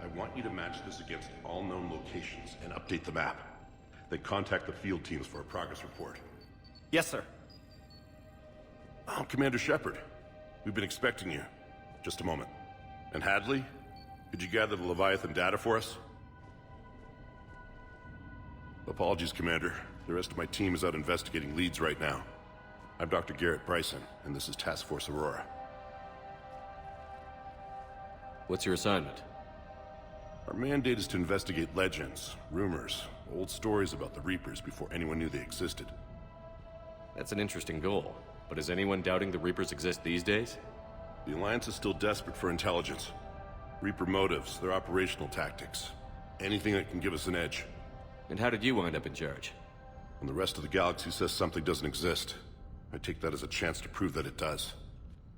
I want you to match this against all known locations and update the map. Then contact the field teams for a progress report. Yes, sir. Oh, Commander Shepard. We've been expecting you. Just a moment. And Hadley? Could you gather the Leviathan data for us? Apologies, Commander. The rest of my team is out investigating leads right now. I'm Dr. Garrett Bryson, and this is Task Force Aurora. What's your assignment? Our mandate is to investigate legends, rumors, old stories about the Reapers before anyone knew they existed. That's an interesting goal, but is anyone doubting the Reapers exist these days? The Alliance is still desperate for intelligence. Reaper motives, their operational tactics. Anything that can give us an edge. And how did you wind up in charge? When the rest of the galaxy says something doesn't exist, I take that as a chance to prove that it does.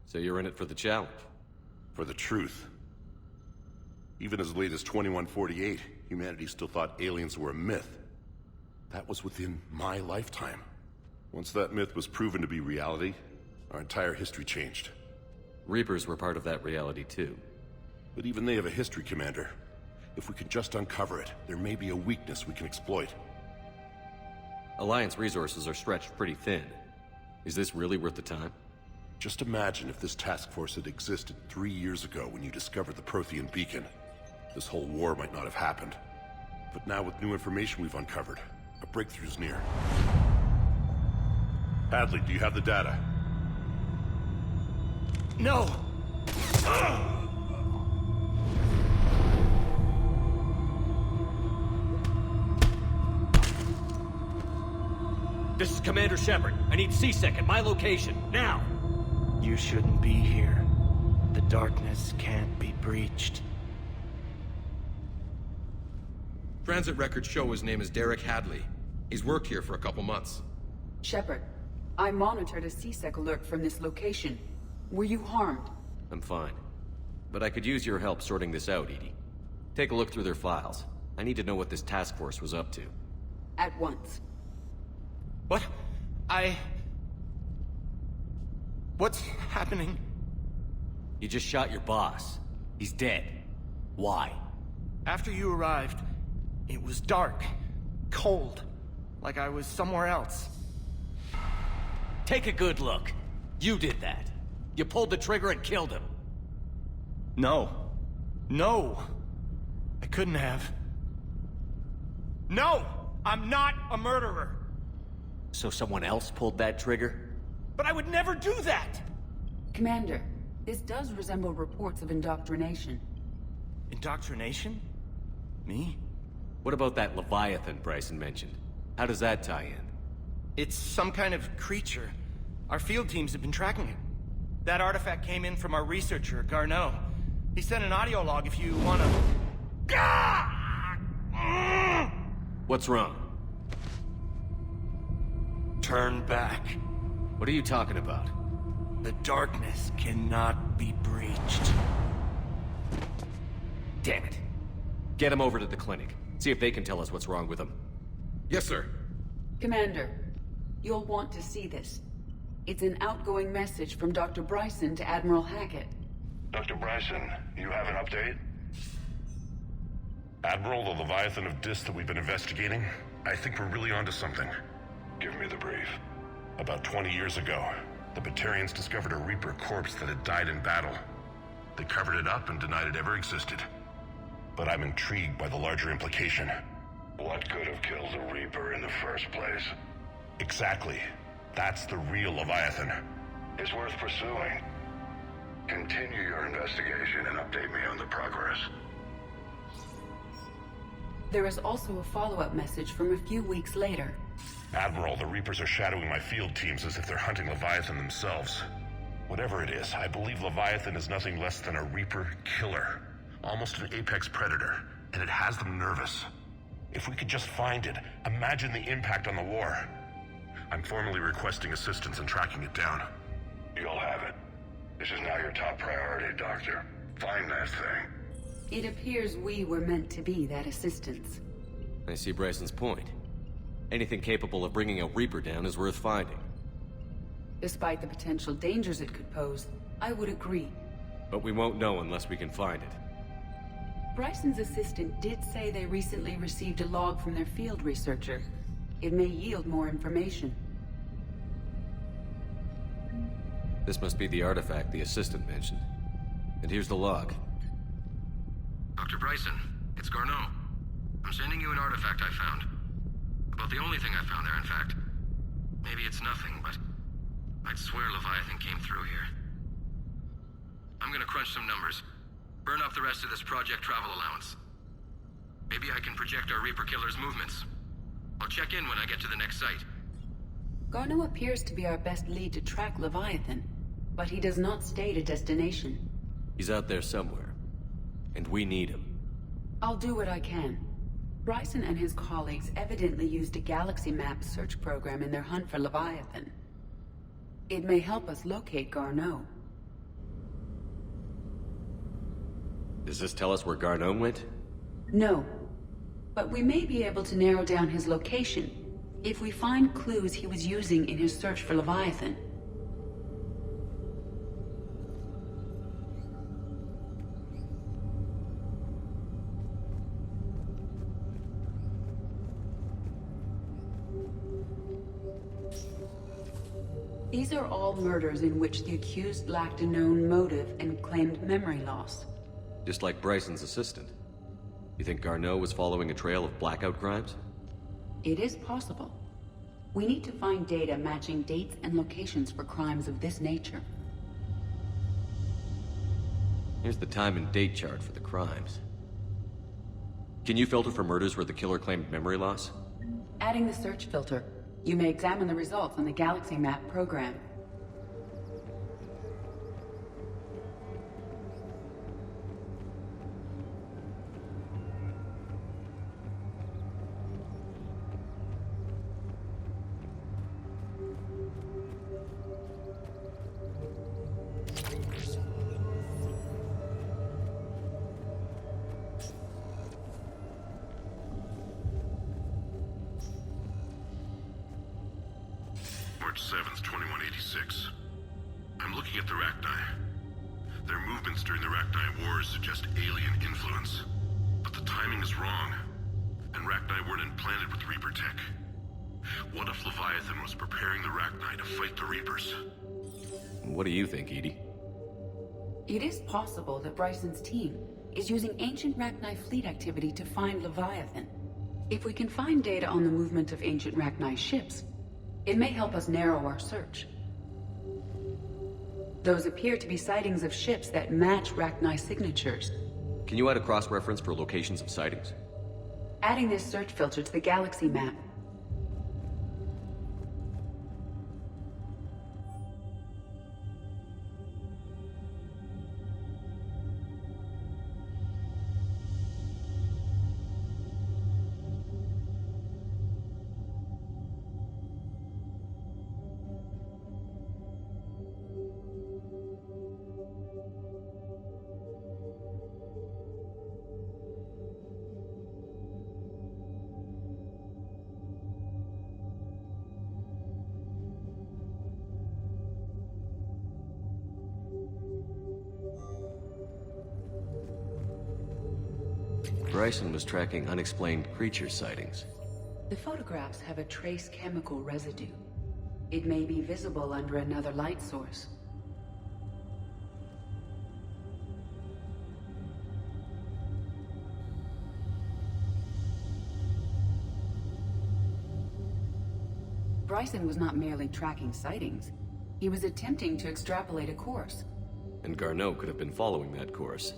So you're in it for the challenge? For the truth. Even as late as 2148, humanity still thought aliens were a myth. That was within my lifetime. Once that myth was proven to be reality, our entire history changed. Reapers were part of that reality too. But even they have a history, Commander. If we can just uncover it, there may be a weakness we can exploit. Alliance resources are stretched pretty thin. Is this really worth the time? Just imagine if this task force had existed 3 years ago when you discovered the Prothean beacon. This whole war might not have happened. But now with new information we've uncovered, a breakthrough's near. Hadley, do you have the data? No! This is Commander Shepard. I need C-Sec at my location, now! You shouldn't be here. The darkness can't be breached. Transit records show his name is Derek Hadley. He's worked here for a couple months. Shepard, I monitored a C-Sec alert from this location. Were you harmed? I'm fine. But I could use your help sorting this out, Edie. Take a look through their files. I need to know what this task force was up to. At once. What? What's happening? You just shot your boss. He's dead. Why? After you arrived, it was dark, cold, like I was somewhere else. Take a good look. You did that. You pulled the trigger and killed him. No. No! I couldn't have. No! I'm not a murderer! So someone else pulled that trigger? But I would never do that! Commander, this does resemble reports of indoctrination. Indoctrination? Me? What about that Leviathan Bryson mentioned? How does that tie in? It's some kind of creature. Our field teams have been tracking it. That artifact came in from our researcher, Garneau. He sent an audio log if you wanna... What's wrong? Turn back. What are you talking about? The darkness cannot be breached. Damn it. Get him over to the clinic. See if they can tell us what's wrong with him. Yes, sir. Commander, you'll want to see this. It's an outgoing message from Dr. Bryson to Admiral Hackett. Dr. Bryson, you have an update? Admiral, the Leviathan of Dis that we've been investigating, I think we're really onto something. Give me the brief. About 20 years ago, the Batarians discovered a Reaper corpse that had died in battle. They covered it up and denied it ever existed. But I'm intrigued by the larger implication. What could have killed the Reaper in the first place? Exactly. That's the real Leviathan. It's worth pursuing. Continue your investigation and update me on the progress. There is also a follow-up message from a few weeks later. Admiral, the Reapers are shadowing my field teams as if they're hunting Leviathan themselves. Whatever it is, I believe Leviathan is nothing less than a Reaper killer. Almost an apex predator, and it has them nervous. If we could just find it, imagine the impact on the war. I'm formally requesting assistance in tracking it down. You'll have it. This is now your top priority, Doctor. Find that thing. It appears we were meant to be that assistance. I see Bryson's point. Anything capable of bringing a Reaper down is worth finding. Despite the potential dangers it could pose, I would agree. But we won't know unless we can find it. Bryson's assistant did say they recently received a log from their field researcher. It may yield more information. This must be the artifact the assistant mentioned. And here's the log. Dr. Bryson, it's Garneau. I'm sending you an artifact I found. About the only thing I found there, in fact. Maybe it's nothing, but I'd swear Leviathan came through here. I'm gonna crunch some numbers. Burn up the rest of this Project Travel allowance. Maybe I can project our Reaper Killer's movements. I'll check in when I get to the next site. Garneau appears to be our best lead to track Leviathan, but he does not state a destination. He's out there somewhere. And we need him. I'll do what I can. Bryson and his colleagues evidently used a galaxy map search program in their hunt for Leviathan. It may help us locate Garneau. Does this tell us where Garneau went? No, but we may be able to narrow down his location if we find clues he was using in his search for Leviathan. These are all murders in which the accused lacked a known motive and claimed memory loss. Just like Bryson's assistant. You think Garneau was following a trail of blackout crimes? It is possible. We need to find data matching dates and locations for crimes of this nature. Here's the time and date chart for the crimes. Can you filter for murders where the killer claimed memory loss? Adding the search filter, you may examine the results on the Galaxy Map program. March 7th, 2186. I'm looking at the Rachni. Their movements during the Rachni Wars suggest alien influence. But the timing is wrong, and Rachni weren't implanted with Reaper tech. What if Leviathan was preparing the Rachni to fight the Reapers? What do you think, Edie? It is possible that Bryson's team is using ancient Rachni fleet activity to find Leviathan. If we can find data on the movement of ancient Rachni ships, It may help us narrow our search. Those appear to be sightings of ships that match Rachni signatures. Can you add a cross-reference for locations of sightings? Adding this search filter to the galaxy map. Bryson was tracking unexplained creature sightings. The photographs have a trace chemical residue. It may be visible under another light source. Bryson was not merely tracking sightings. He was attempting to extrapolate a course. And Garneau could have been following that course.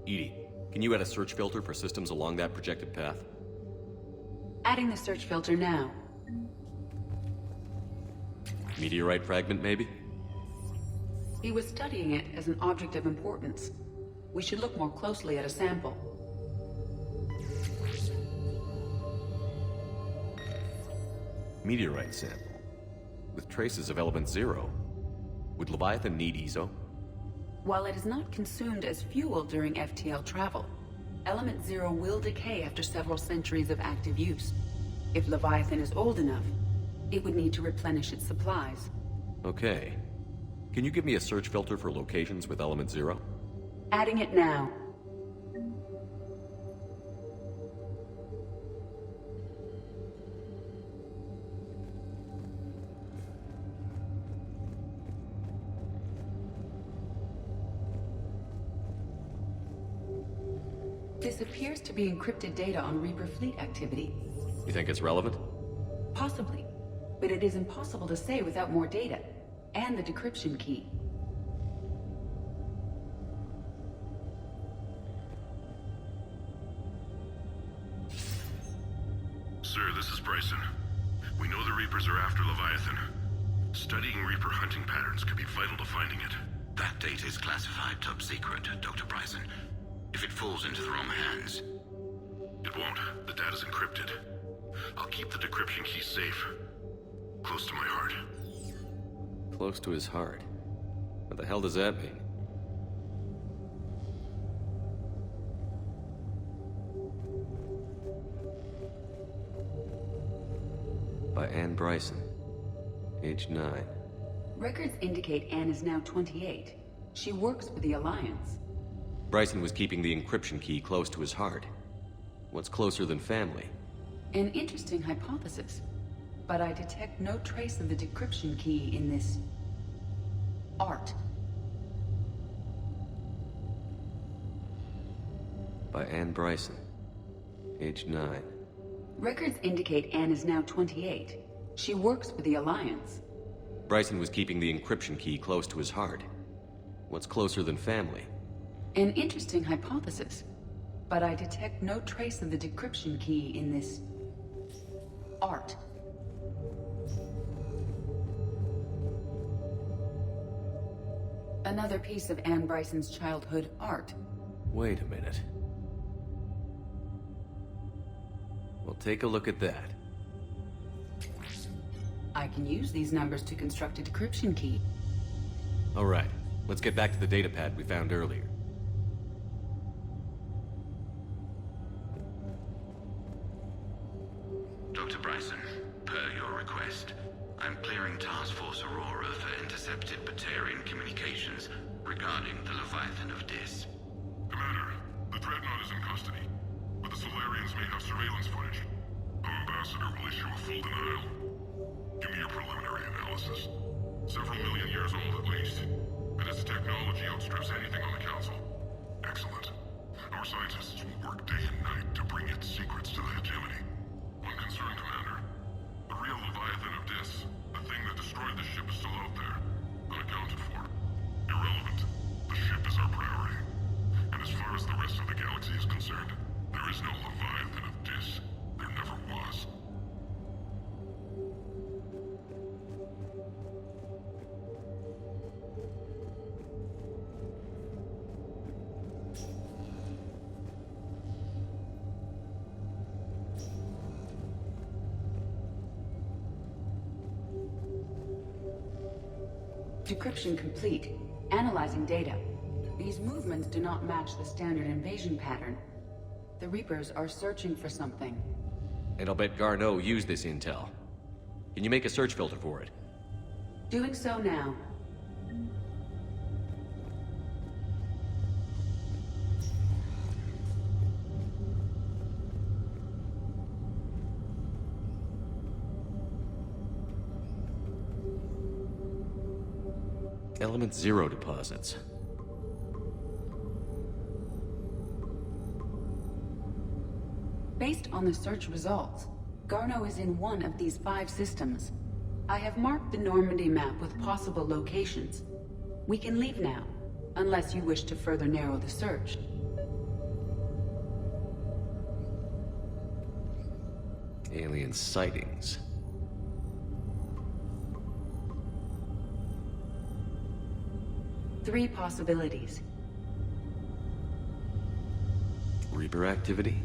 EDI, can you add a search filter for systems along that projected path? Adding the search filter now. Meteorite fragment, maybe? He was studying it as an object of importance. We should look more closely at a sample. Meteorite sample. With traces of element 0. Would Leviathan need ESO? While it is not consumed as fuel during FTL travel, Element 0 will decay after several centuries of active use. If Leviathan is old enough, it would need to replenish its supplies. Okay. Can you give me a search filter for locations with element 0? Adding it now. This appears to be encrypted data on Reaper fleet activity. You think it's relevant? Possibly, but it is impossible to say without more data, and the decryption key. Sir, this is Bryson. We know the Reapers are after Leviathan. Studying Reaper hunting patterns could be vital to finding it. That data is classified top secret, Dr. Bryson. If it falls into the wrong hands... It won't. The data's encrypted. I'll keep the decryption key safe. Close to my heart. Close to his heart. What the hell does that mean? By Anne Bryson. Age 9. Records indicate Anne is now 28. She works for the Alliance. Bryson was keeping the encryption key close to his heart. What's closer than family? An interesting hypothesis, but I detect no trace of the decryption key in this... art. By Anne Bryson. Age 9. Records indicate Anne is now 28. She works for the Alliance. Bryson was keeping the encryption key close to his heart. What's closer than family? An interesting hypothesis, but I detect no trace of the decryption key in this... art. Another piece of Anne Bryson's childhood art. Wait a minute. Well, take a look at that. I can use these numbers to construct a decryption key. All right, let's get back to the datapad we found earlier. Dr. Bryson, per your request, I'm clearing Task Force Aurora for intercepted Batarian communications regarding the Leviathan of Dis. Commander, the Dreadnought is in custody, but the Solarians may have surveillance footage. Our ambassador will issue a full denial. Give me your preliminary analysis. Several million years old at least, and its technology outstrips anything on the Council. Excellent. Our scientists will work day and night to bring its secrets to the hegemony. One concern, Commander. The real Leviathan of Dis. The thing that destroyed the ship is still out there. Unaccounted for. Irrelevant. The ship is our priority. And as far as the rest of the galaxy is concerned, there is no Leviathan of Dis. There never was. Decryption complete. Analyzing data. These movements do not match the standard invasion pattern. The Reapers are searching for something. And I'll bet Garneau used this intel. Can you make a search filter for it? Doing so now. Element Zero deposits. Based on the search results, Garneau is in one of these 5 systems. I have marked the Normandy map with possible locations. We can leave now, unless you wish to further narrow the search. Alien sightings. Three possibilities. Reaper activity?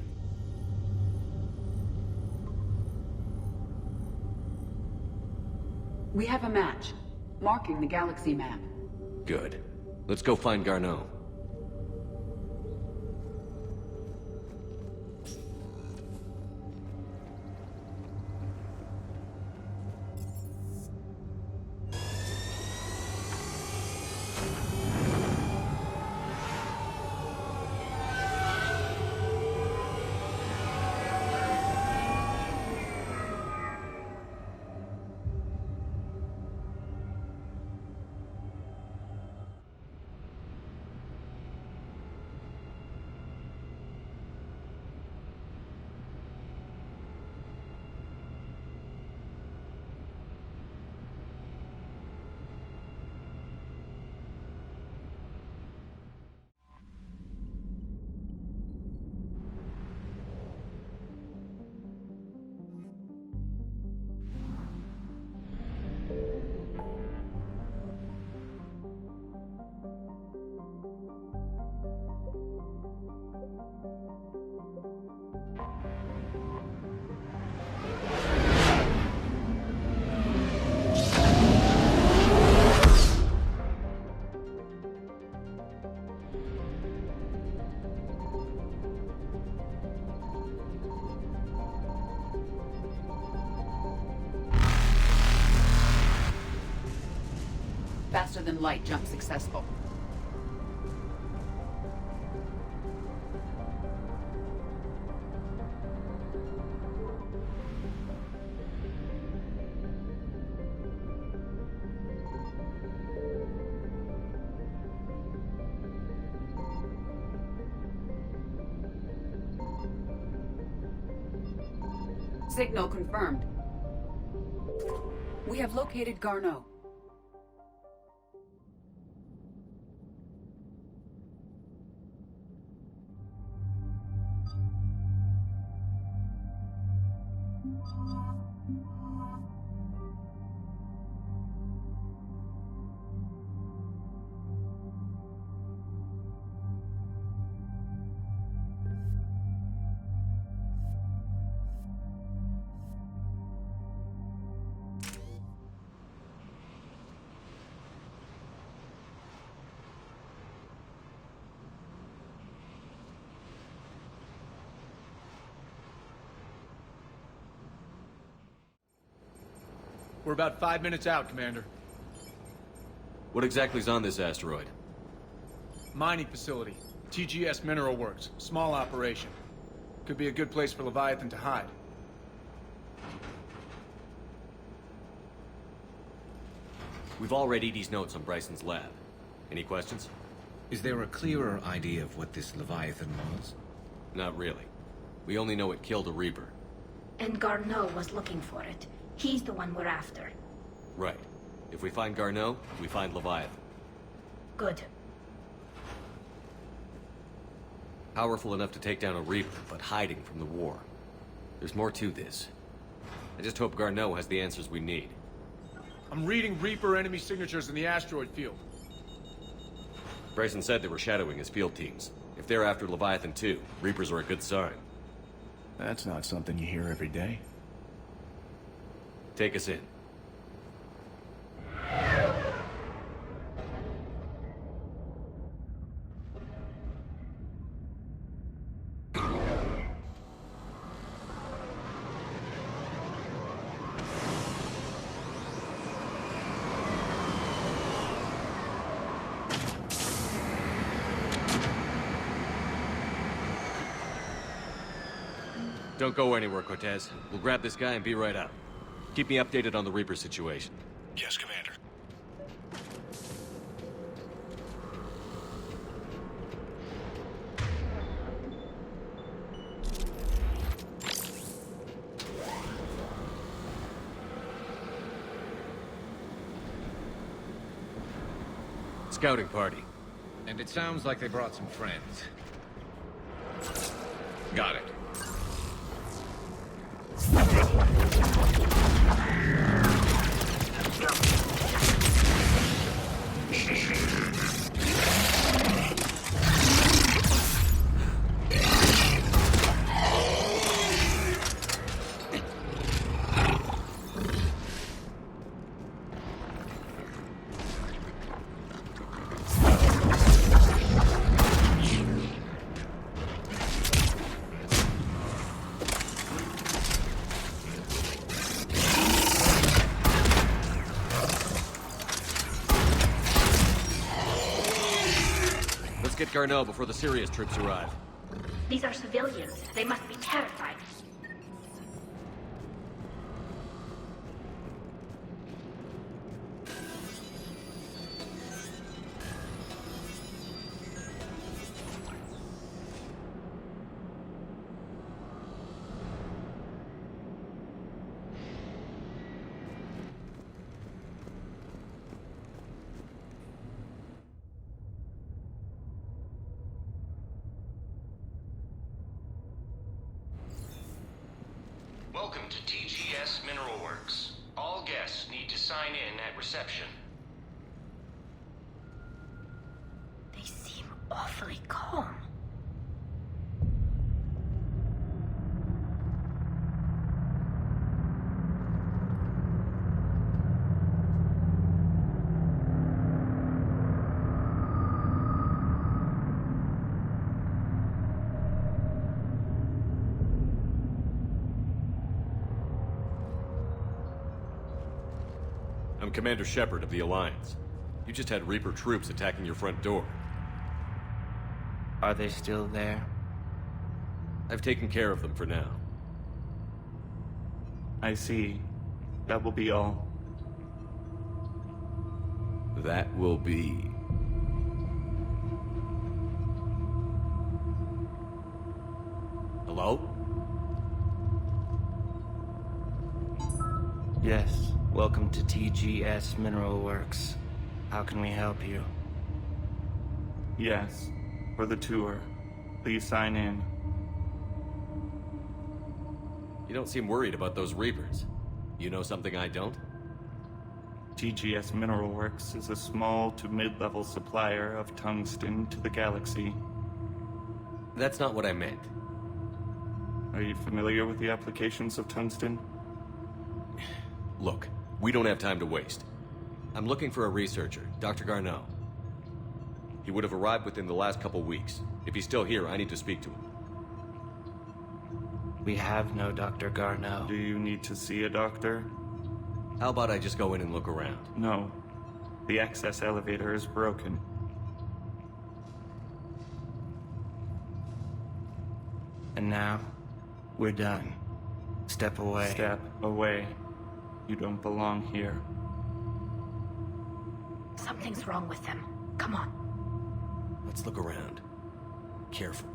We have a match, marking the galaxy map. Good. Let's go find Garneau. Faster than light jump successful. Signal confirmed. We have located Garneau. We're about 5 minutes out, Commander. What exactly is on this asteroid? Mining facility. TGS Mineral Works. Small operation. Could be a good place for Leviathan to hide. We've all read Edie's notes on Bryson's lab. Any questions? Is there a clearer idea of what this Leviathan was? Not really. We only know it killed a Reaper. And Garneau was looking for it. He's the one we're after. Right. If we find Garneau, we find Leviathan. Good. Powerful enough to take down a Reaper, but hiding from the war. There's more to this. I just hope Garneau has the answers we need. I'm reading Reaper enemy signatures in the asteroid field. Bryson said they were shadowing his field teams. If they're after Leviathan too, Reapers are a good sign. That's not something you hear every day. Take us in. Don't go anywhere, Cortez. We'll grab this guy and be right out. Keep me updated on the Reaper situation. Yes, Commander. Scouting party. And it sounds like they brought some friends. Got it. Get Garneau before the serious troops arrive. These are civilians. They must be terrified. Welcome to TGS Mineral Works. All guests need to sign in at reception. They seem awfully calm. I'm Commander Shepard of the Alliance. You just had Reaper troops attacking your front door. Are they still there? I've taken care of them for now. I see. That will be all. That will be... Hello? Yes. Welcome to TGS Mineral Works. How can we help you? Yes. For the tour. Please sign in. You don't seem worried about those Reapers. You know something I don't? TGS Mineral Works is a small to mid-level supplier of tungsten to the galaxy. That's not what I meant. Are you familiar with the applications of tungsten? Look, we don't have time to waste. I'm looking for a researcher, Dr. Garneau. He would have arrived within the last couple weeks. If he's still here, I need to speak to him. We have no Dr. Garneau. Do you need to see a doctor? How about I just go in and look around? No. The access elevator is broken. And now, we're done. Step away. Step away. You don't belong here. Something's wrong with them. Come on. Let's look around. Careful.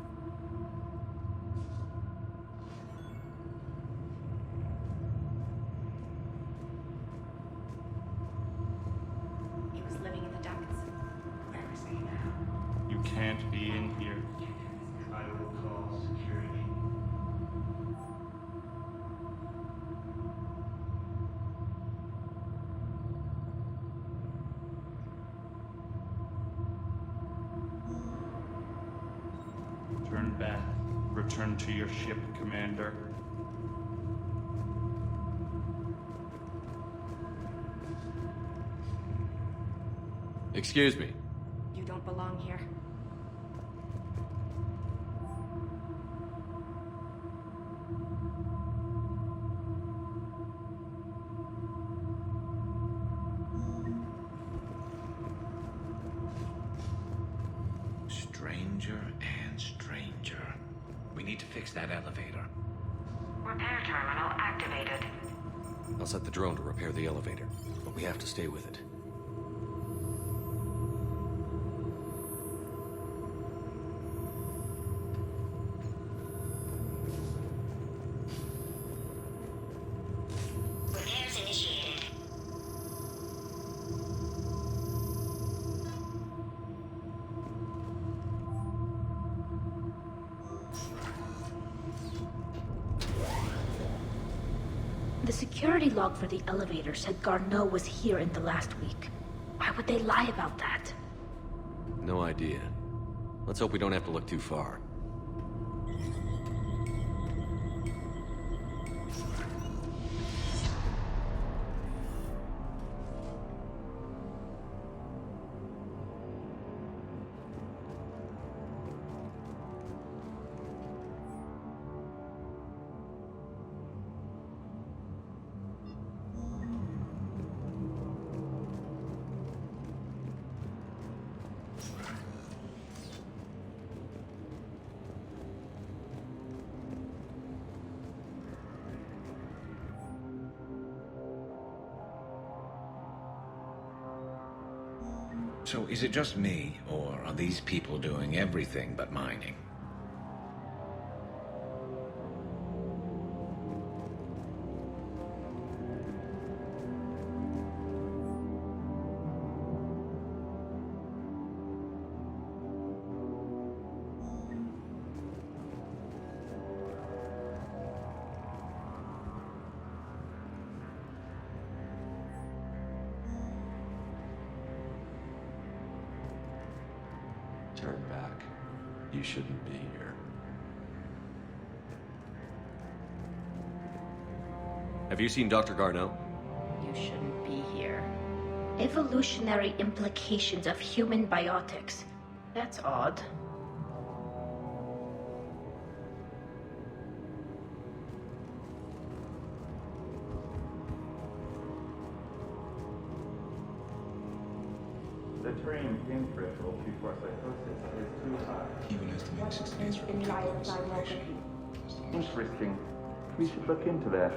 Turn back. Return to your ship, Commander. Excuse me. You don't belong here. Stranger and stranger. We need to fix that elevator. Repair terminal activated. I'll set the drone to repair the elevator, but we have to stay with it. Repairs initiated. The security log for the elevator said Garneau was here in the last week. Why would they lie about that? No idea. Let's hope we don't have to look too far. So is it just me, or are these people doing everything but mining? Turn back. You shouldn't be here. Have you seen Dr. Garneau? You shouldn't be here. Evolutionary implications of human biotics. That's odd. The terrain in threshold before psychosis is too high. Even estimating 6 days for Interesting. We should look into that.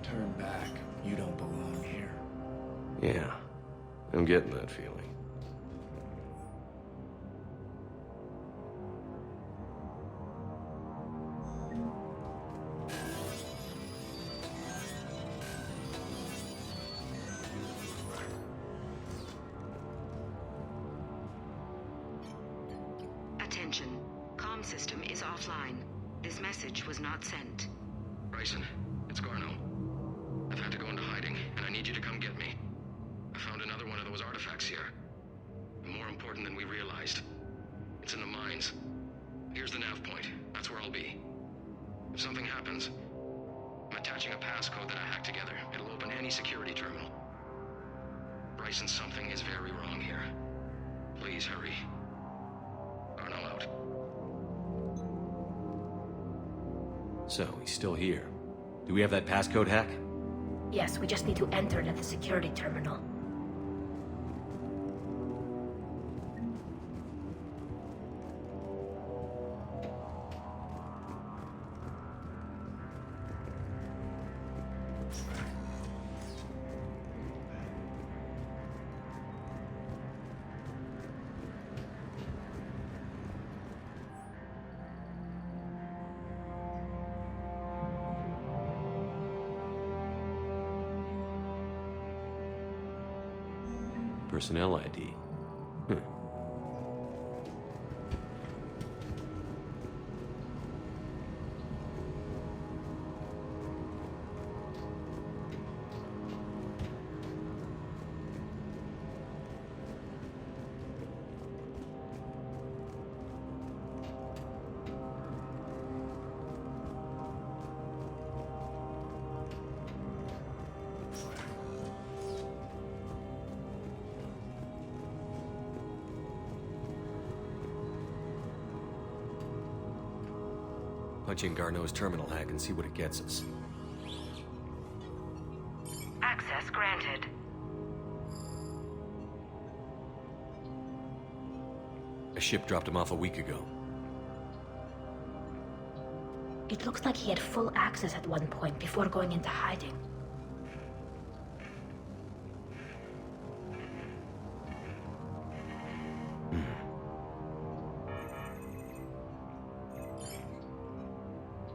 Turn back. You don't belong here. Yeah, I'm getting that feeling. Attention. Comm system is offline. This message was not sent. Bryson, it's Garneau. I've had to go into hiding, and I need you to come get me. I found another one of those artifacts here. More important than we realized. It's in the mines. Here's the nav point. That's where I'll be. If something happens, I'm attaching a passcode that I hacked together. It'll open any security terminal. Bryson, something is very wrong here. Please hurry. Garneau out. So, he's still here. Do we have that passcode hack? Yes, we just need to enter it at the security terminal. personnel ID. Punch in Garneau's terminal hack and see what it gets us. Access granted. A ship dropped him off a week ago. It looks like he had full access at one point before going into hiding.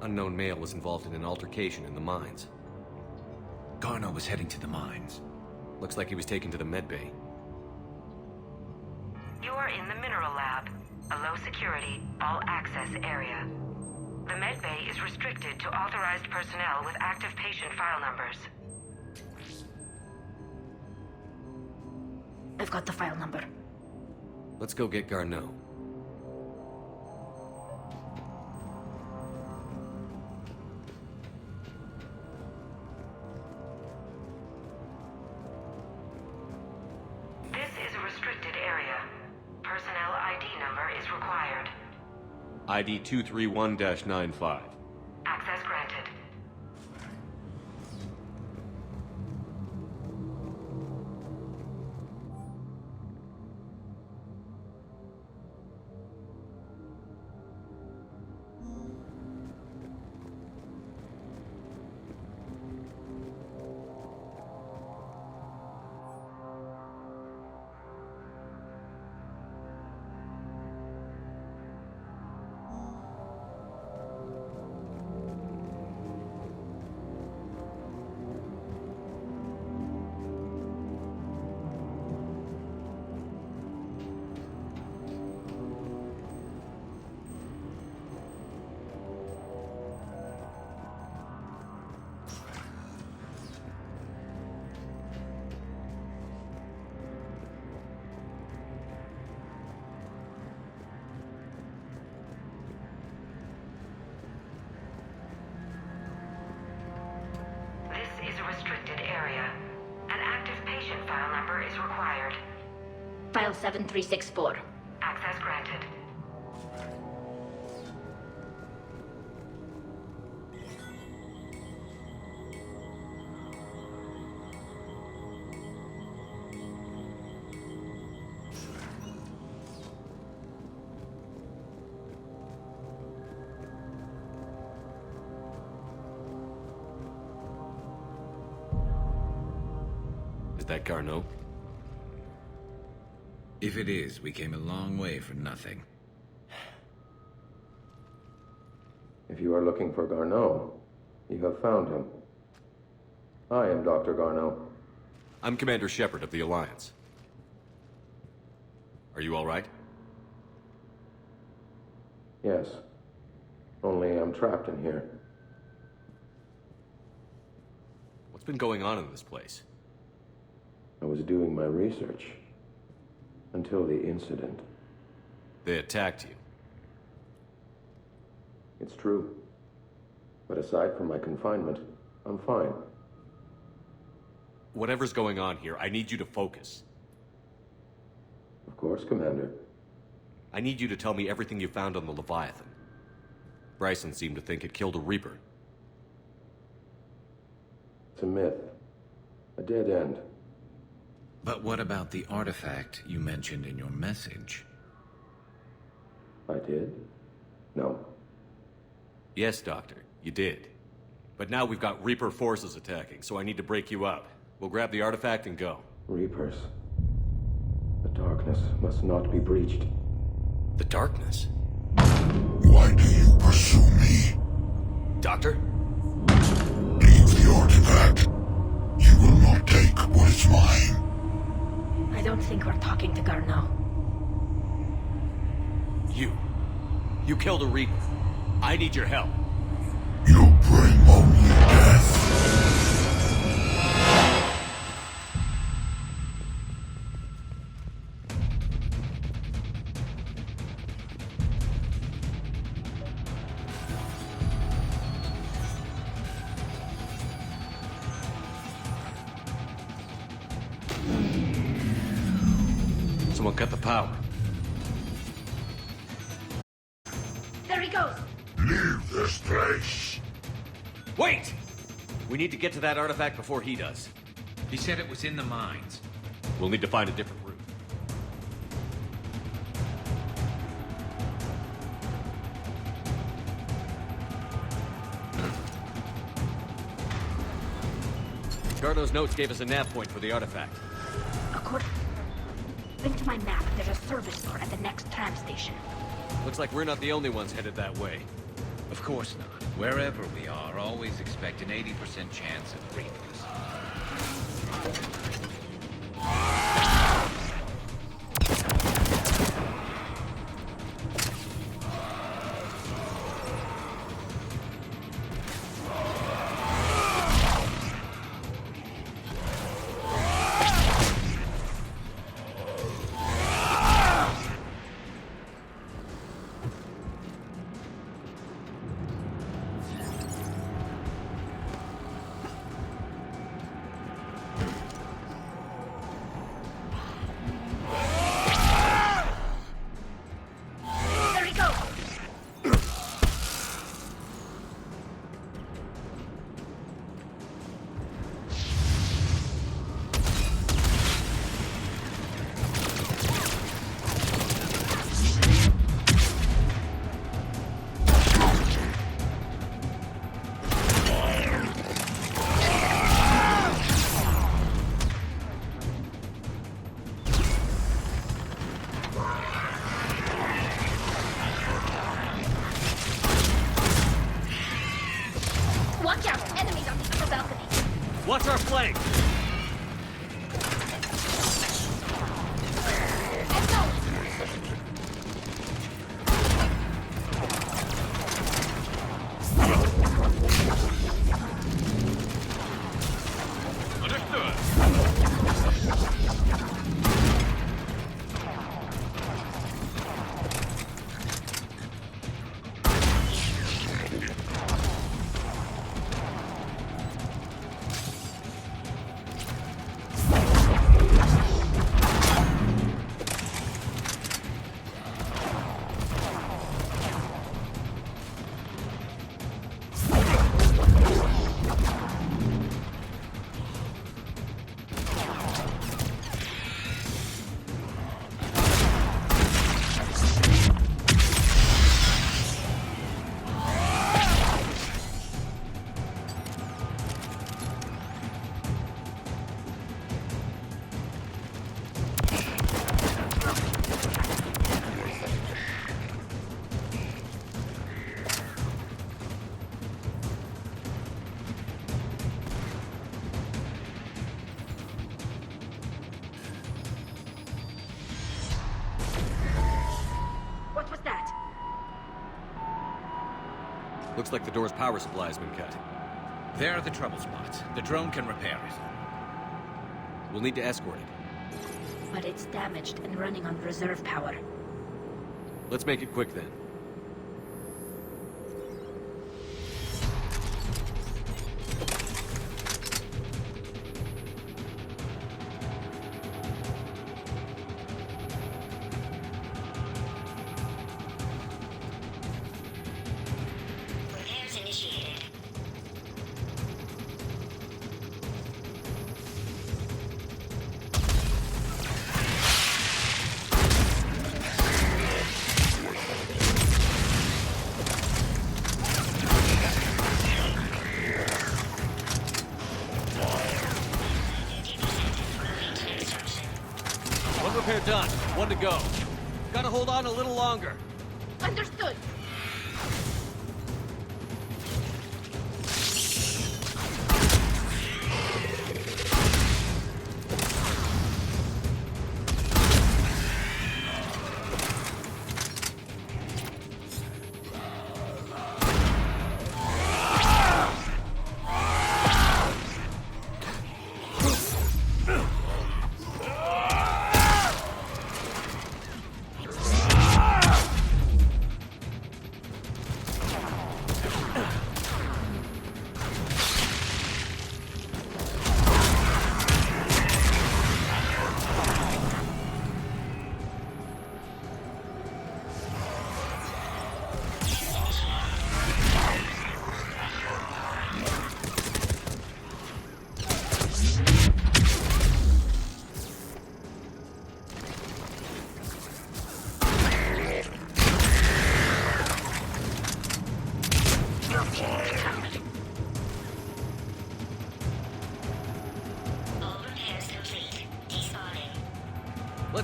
Unknown male was involved in an altercation in the mines. Garneau was heading to the mines. Looks like he was taken to the medbay. You are in the mineral lab, a low-security, all-access area. The medbay is restricted to authorized personnel with active patient file numbers. I've got the file number. Let's go get Garneau. This is a restricted area. Personnel ID number is required. ID 231-95. Access granted. This is a restricted area. An active patient file number is required. File 7364. Access granted. Is that Garneau? If it is, we came a long way for nothing. If you are looking for Garneau, you have found him. I am Dr. Garneau. I'm Commander Shepard of the Alliance. Are you all right? Yes. Only I'm trapped in here. What's been going on in this place? I was doing my research. Until the incident. They attacked you. It's true. But aside from my confinement, I'm fine. Whatever's going on here, I need you to focus. Of course, Commander. I need you to tell me everything you found on the Leviathan. Bryson seemed to think it killed a Reaper. It's a myth. A dead end. But what about the artifact you mentioned in your message? I did? No. Yes, Doctor, you did. But now we've got Reaper forces attacking, so I need to break you up. We'll grab the artifact and go. Reapers. The darkness must not be breached. The darkness? Why do you pursue me? Doctor? Leave the artifact. You will not take what is mine. I don't think we're talking to Garneau. You killed a Reaper. I need your help. You bring only death. Someone cut the power. There he goes! Leave this place. Wait! We need to get to that artifact before he does. He said it was in the mines. We'll need to find a different route. Garneau's notes gave us a nav point for the artifact. According to my map, there's a service door at the next tram station. Looks like we're not the only ones headed that way. Of course not. Wherever we are, always expect an 80% chance of Reapers. Watch out! Enemies on the upper balcony! Watch our flank! Let's go! What was that? Looks like the door's power supply has been cut. There are the trouble spots. The drone can repair it. We'll need to escort it. But it's damaged and running on reserve power. Let's make it quick then. Repairs initiated. One repair done. One to go. Gotta hold on a little longer. Understood!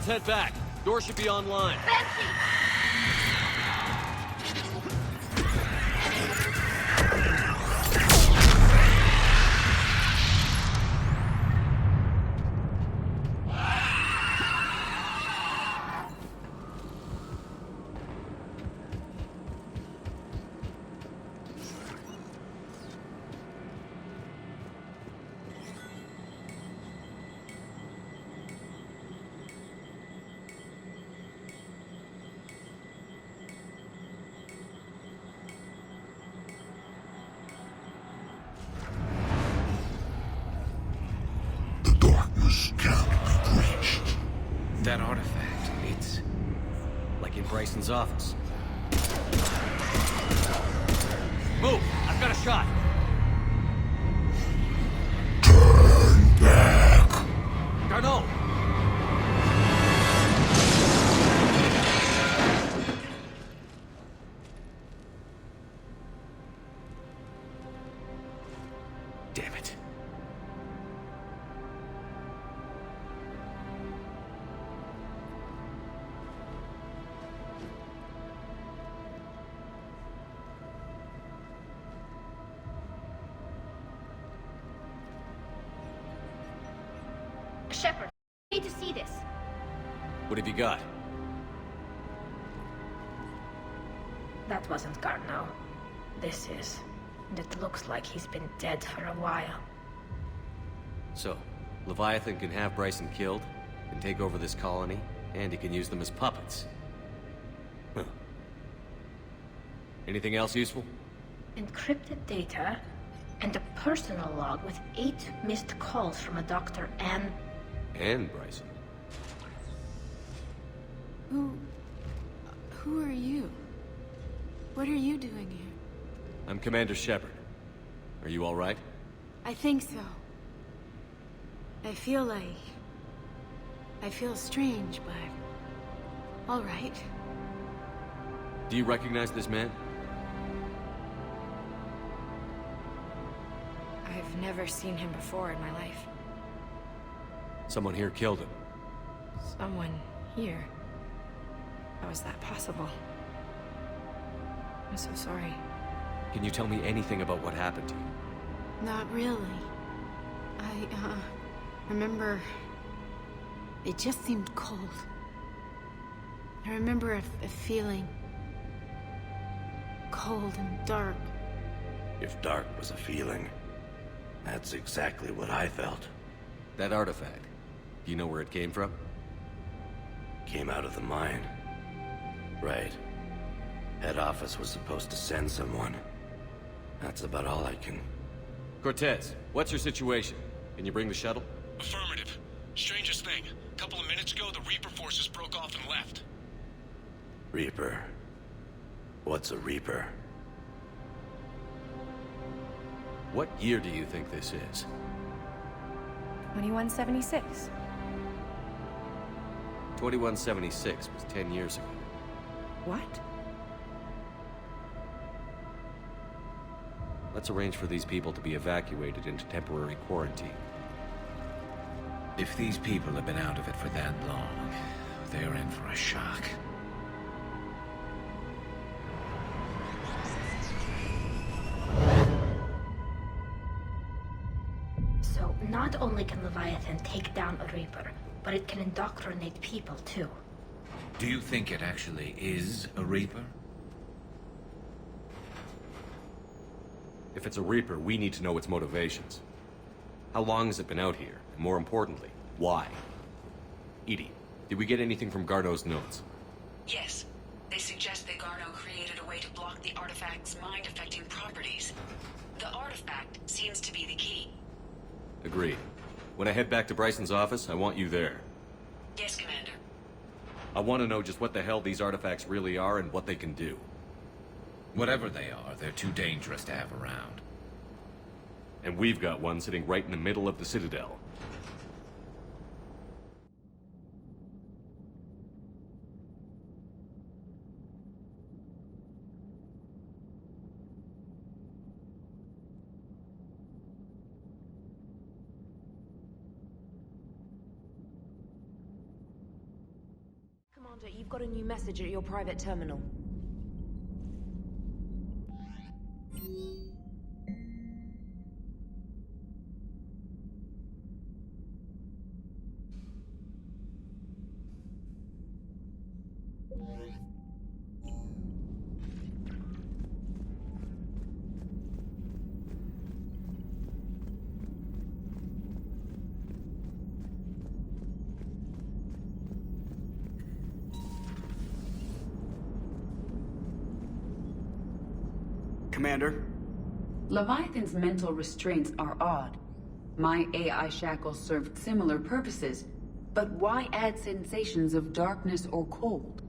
Let's head back. Door should be online. That artifact, it's... like in Bryson's office. Move! I've got a shot! Turn back! Garneau! Damn it. Shepard, I need to see this. What have you got? That wasn't Garneau. This is. And it looks like he's been dead for a while. So, Leviathan can have Bryson killed, can take over this colony, and he can use them as puppets. Huh. Anything else useful? Encrypted data, and a personal log with 8 missed calls from a Dr. Anne. And Bryson. Who are you? What are you doing here? I'm Commander Shepard. Are you all right? I think so. I feel strange, but... all right. Do you recognize this man? I've never seen him before in my life. Someone here killed him. Someone here? How is that possible? I'm so sorry. Can you tell me anything about what happened to you? Not really. I, remember... it just seemed cold. I remember a feeling... cold and dark. If dark was a feeling, that's exactly what I felt. That artifact, do you know where it came from? Came out of the mine. Right. Head office was supposed to send someone. That's about all I can... Cortez, what's your situation? Can you bring the shuttle? Affirmative. Strangest thing. A couple of minutes ago, the Reaper forces broke off and left. Reaper. What's a Reaper? What year do you think this is? 2176. 2176 was 10 years ago. What? Let's arrange for these people to be evacuated into temporary quarantine. If these people have been out of it for that long, they're in for a shock. So, not only can Leviathan take down a Reaper, but it can indoctrinate people, too. Do you think it actually is a Reaper? If it's a Reaper, we need to know its motivations. How long has it been out here? And more importantly, why? Edie, did we get anything from Garneau's notes? Yes. They suggest that Garneau created a way to block the artifact's mind-affecting properties. The artifact seems to be the key. Agreed. When I head back to Bryson's office, I want you there. Yes, Commander. I want to know just what the hell these artifacts really are and what they can do. Whatever they are, they're too dangerous to have around. And we've got one sitting right in the middle of the Citadel. Hunter, you've got a new message at your private terminal. Commander? Leviathan's mental restraints are odd. My AI shackles served similar purposes, but why add sensations of darkness or cold?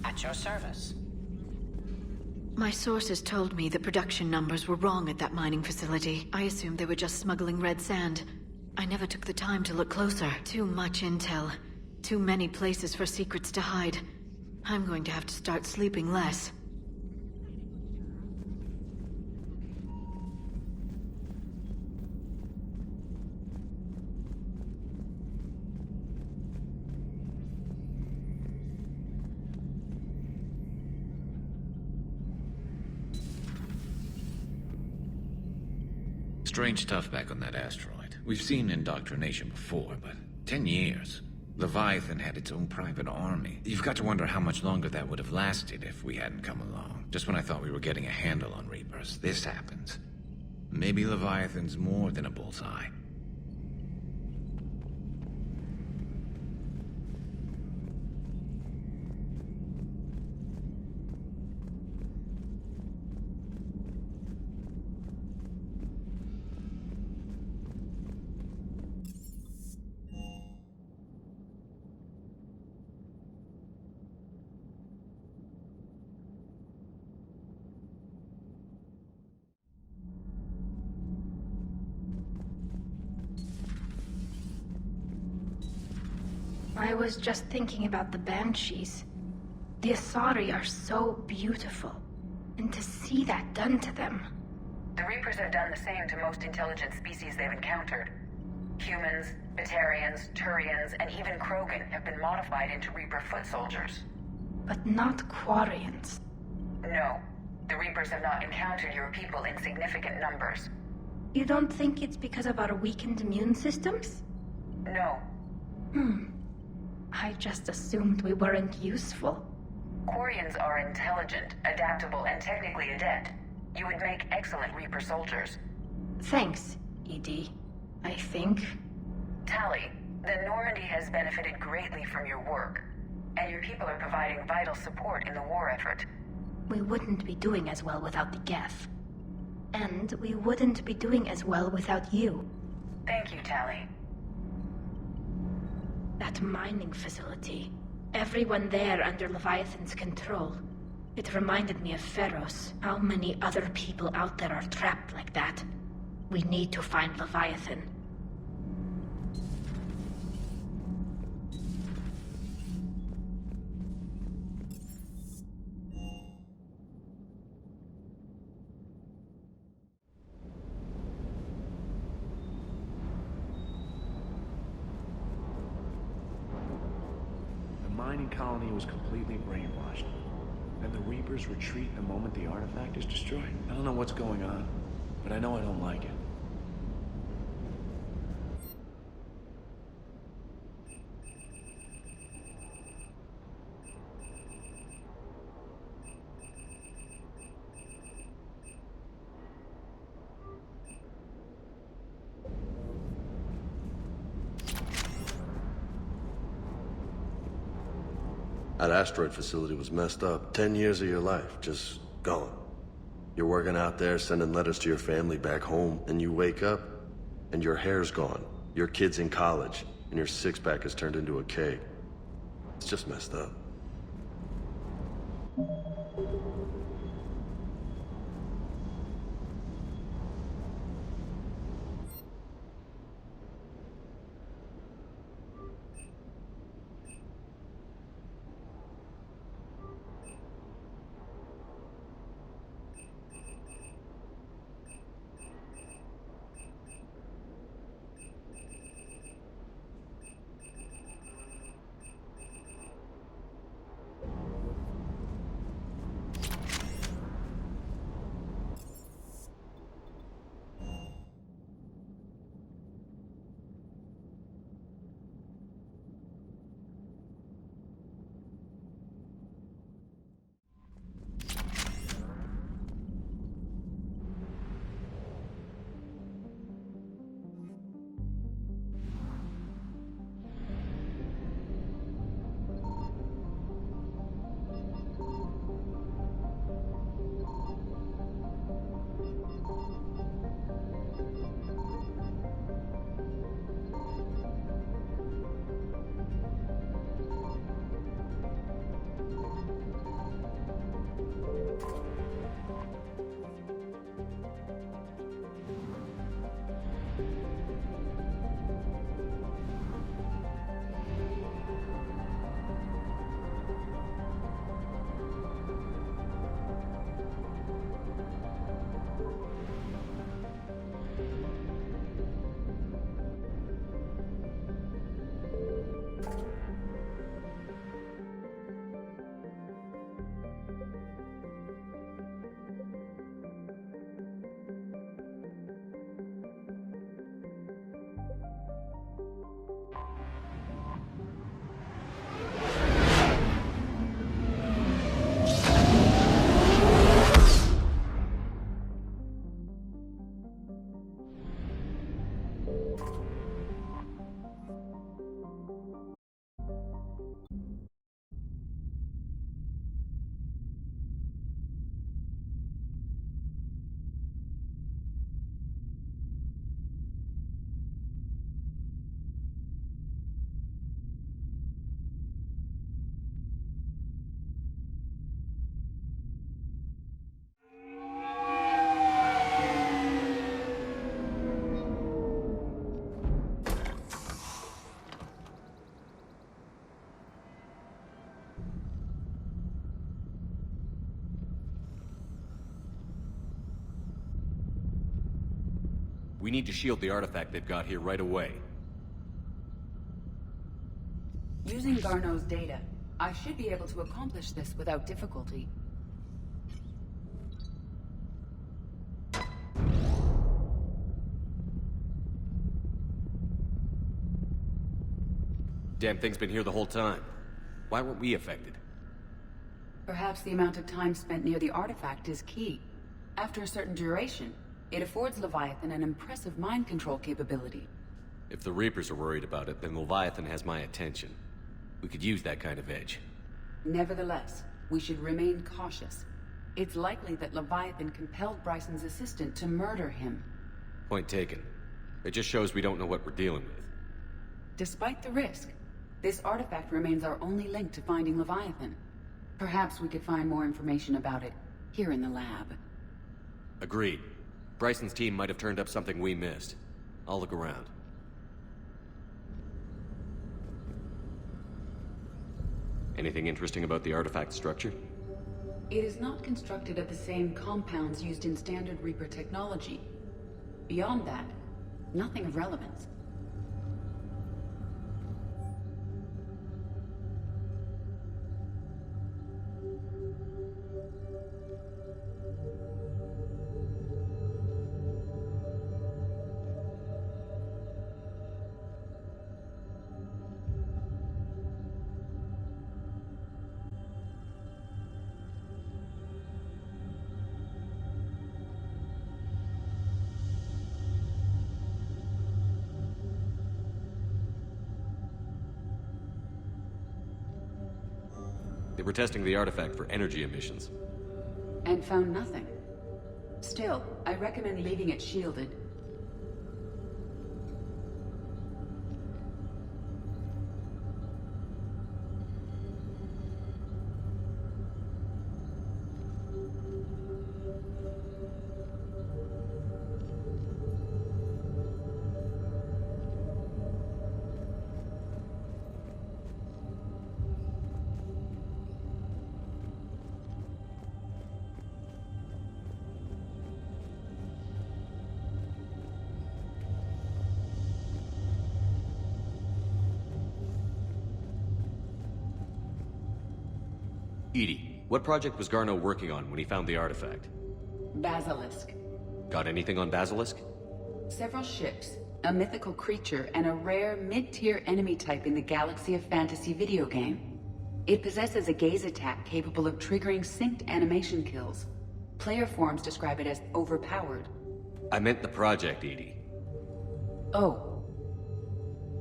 At your service. My sources told me the production numbers were wrong at that mining facility. I assumed they were just smuggling red sand. I never took the time to look closer. Too much intel. Too many places for secrets to hide. I'm going to have to start sleeping less. Strange stuff back on that asteroid. We've seen indoctrination before, but 10 years. Leviathan had its own private army. You've got to wonder how much longer that would have lasted if we hadn't come along. Just when I thought we were getting a handle on Reapers, this happens. Maybe Leviathan's more than a bullseye. I was just thinking about the Banshees. The Asari are so beautiful. And to see that done to them... The Reapers have done the same to most intelligent species they've encountered. Humans, Batarians, Turians, and even Krogan have been modified into Reaper foot soldiers. But not Quarians. No. The Reapers have not encountered your people in significant numbers. You don't think it's because of our weakened immune systems? No. I just assumed we weren't useful. Quarians are intelligent, adaptable, and technically adept. You would make excellent Reaper soldiers. Thanks, ED. I think. Tali, the Normandy has benefited greatly from your work, and your people are providing vital support in the war effort. We wouldn't be doing as well without the Geth. And we wouldn't be doing as well without you. Thank you, Tali. That mining facility. Everyone there under Leviathan's control. It reminded me of Pharaohs. How many other people out there are trapped like that? We need to find Leviathan. The mining colony was completely brainwashed. And the Reapers retreat the moment the artifact is destroyed. I don't know what's going on, but I know I don't like it. That asteroid facility was messed up. 10 years of your life, just gone. You're working out there, sending letters to your family back home, and you wake up, and your hair's gone. Your kid's in college, and your six-pack has turned into a keg. It's just messed up. We need to shield the artifact they've got here right away. Using Garneau's data, I should be able to accomplish this without difficulty. Damn thing's been here the whole time. Why weren't we affected? Perhaps the amount of time spent near the artifact is key. After a certain duration, it affords Leviathan an impressive mind control capability. If the Reapers are worried about it, then Leviathan has my attention. We could use that kind of edge. Nevertheless, we should remain cautious. It's likely that Leviathan compelled Bryson's assistant to murder him. Point taken. It just shows we don't know what we're dealing with. Despite the risk, this artifact remains our only link to finding Leviathan. Perhaps we could find more information about it here in the lab. Agreed. Bryson's team might have turned up something we missed. I'll look around. Anything interesting about the artifact structure? It is not constructed of the same compounds used in standard Reaper technology. Beyond that, nothing of relevance. They were testing the artifact for energy emissions. And found nothing. Still, I recommend leaving it shielded. Edie, what project was Garneau working on when he found the artifact? Basilisk. Got anything on Basilisk? Several ships, a mythical creature, and a rare mid-tier enemy type in the Galaxy of Fantasy video game. It possesses a gaze attack capable of triggering synced animation kills. Player forums describe it as overpowered. I meant the project, Edie. Oh.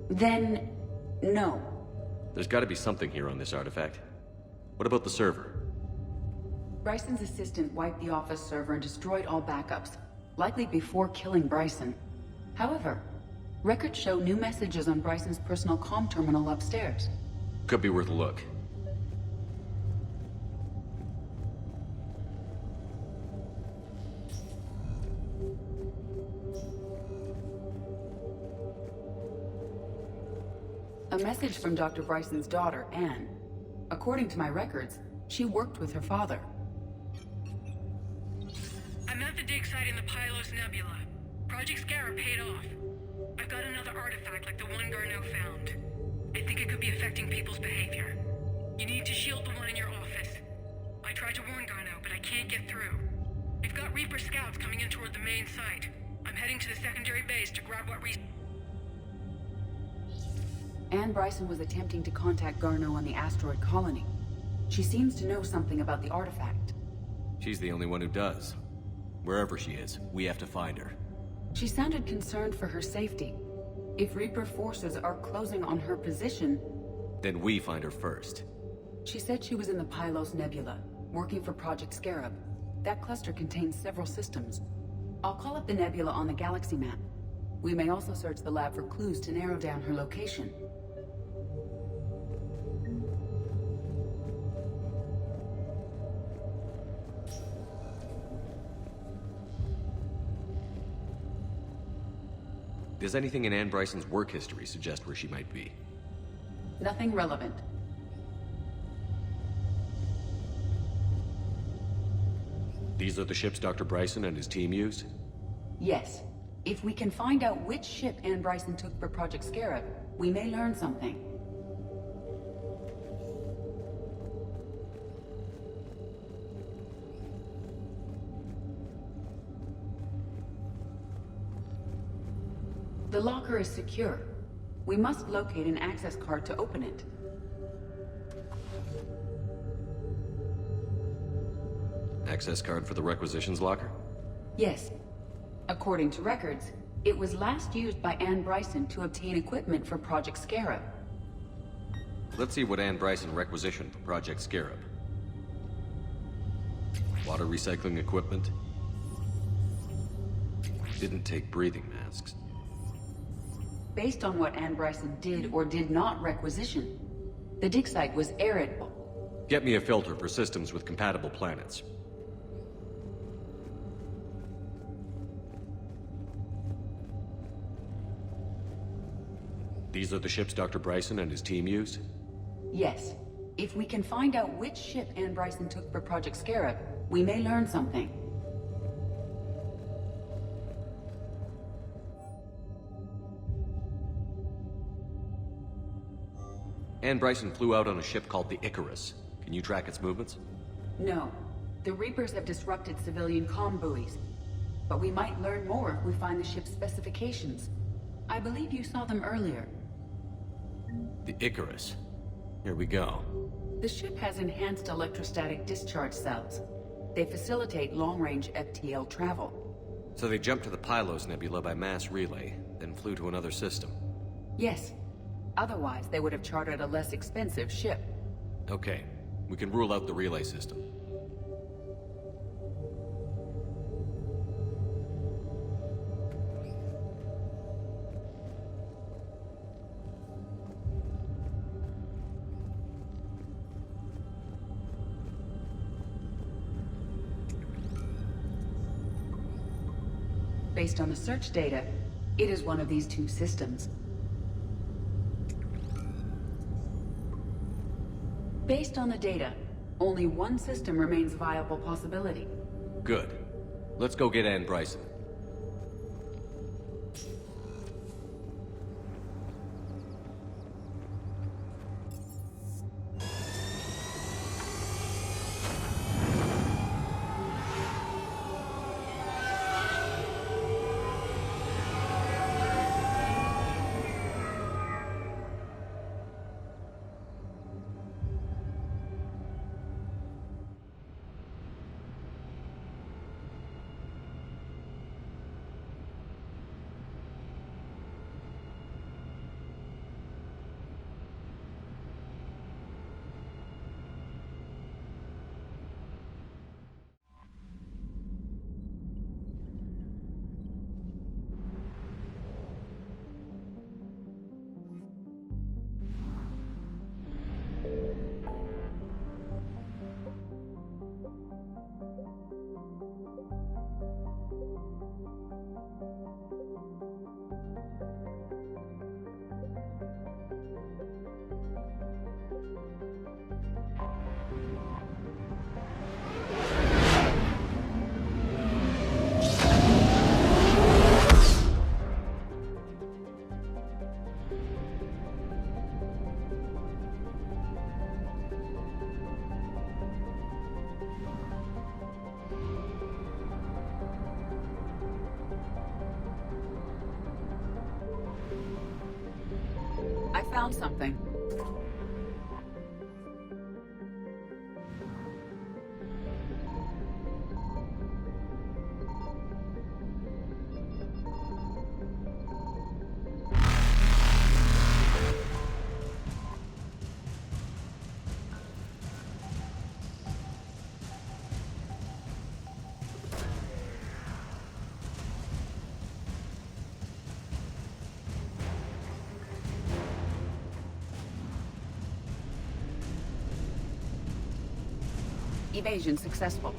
Then, no. There's gotta be something here on this artifact. What about the server? Bryson's assistant wiped the office server and destroyed all backups, likely before killing Bryson. However, records show new messages on Bryson's personal comm terminal upstairs. Could be worth a look. A message from Dr. Bryson's daughter, Anne. According to my records, she worked with her father. I'm at the dig site in the Pylos Nebula. Project Scarab paid off. I've got another artifact like the one Garneau found. I think it could be affecting people's behavior. You need to shield the one in your office. I tried to warn Garneau, but I can't get through. We've got Reaper scouts coming in toward the main site. I'm heading to the secondary base to grab what Anne Bryson was attempting to contact Garneau on the asteroid colony. She seems to know something about the artifact. She's the only one who does. Wherever she is, we have to find her. She sounded concerned for her safety. If Reaper forces are closing on her position... Then we find her first. She said she was in the Pylos Nebula, working for Project Scarab. That cluster contains several systems. I'll call up the nebula on the galaxy map. We may also search the lab for clues to narrow down her location. Does anything in Anne Bryson's work history suggest where she might be? Nothing relevant. These are the ships Dr. Bryson and his team used? Yes. If we can find out which ship Anne Bryson took for Project Scarab, we may learn something. The locker is secure. We must locate an access card to open it. Access card for the requisitions locker? Yes. According to records, it was last used by Anne Bryson to obtain equipment for Project Scarab. Let's see what Anne Bryson requisitioned for Project Scarab. Water recycling equipment. Didn't take breathing masks. Based on what Anne Bryson did or did not requisition, the dig site was arid. Get me a filter for systems with compatible planets. These are the ships Dr. Bryson and his team used? Yes. If we can find out which ship Anne Bryson took for Project Scarab, we may learn something. Anne Bryson flew out on a ship called the Icarus. Can you track its movements? No. The Reapers have disrupted civilian comm buoys. But we might learn more if we find the ship's specifications. I believe you saw them earlier. The Icarus. Here we go. The ship has enhanced electrostatic discharge cells. They facilitate long-range FTL travel. So they jumped to the Pylos Nebula by mass relay, then flew to another system. Yes. Otherwise, they would have chartered a less expensive ship. Okay. We can rule out the relay system. Based on the search data, it is one of these two systems. Based on the data, only one system remains a viable possibility. Good. Let's go get Ann Bryson. I found something. Evasion successful.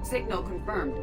Signal confirmed.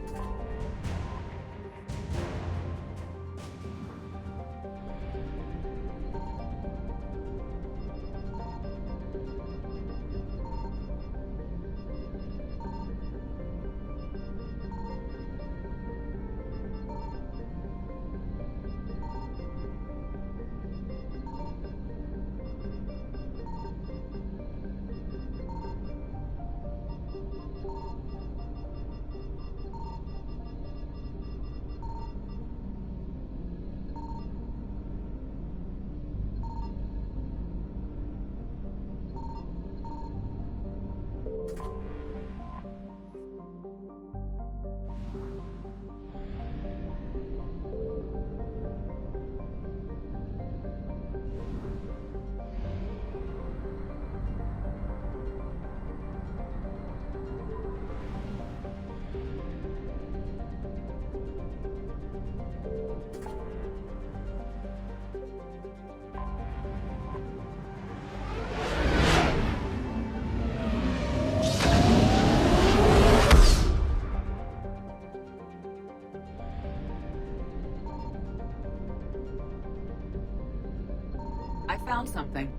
I found something.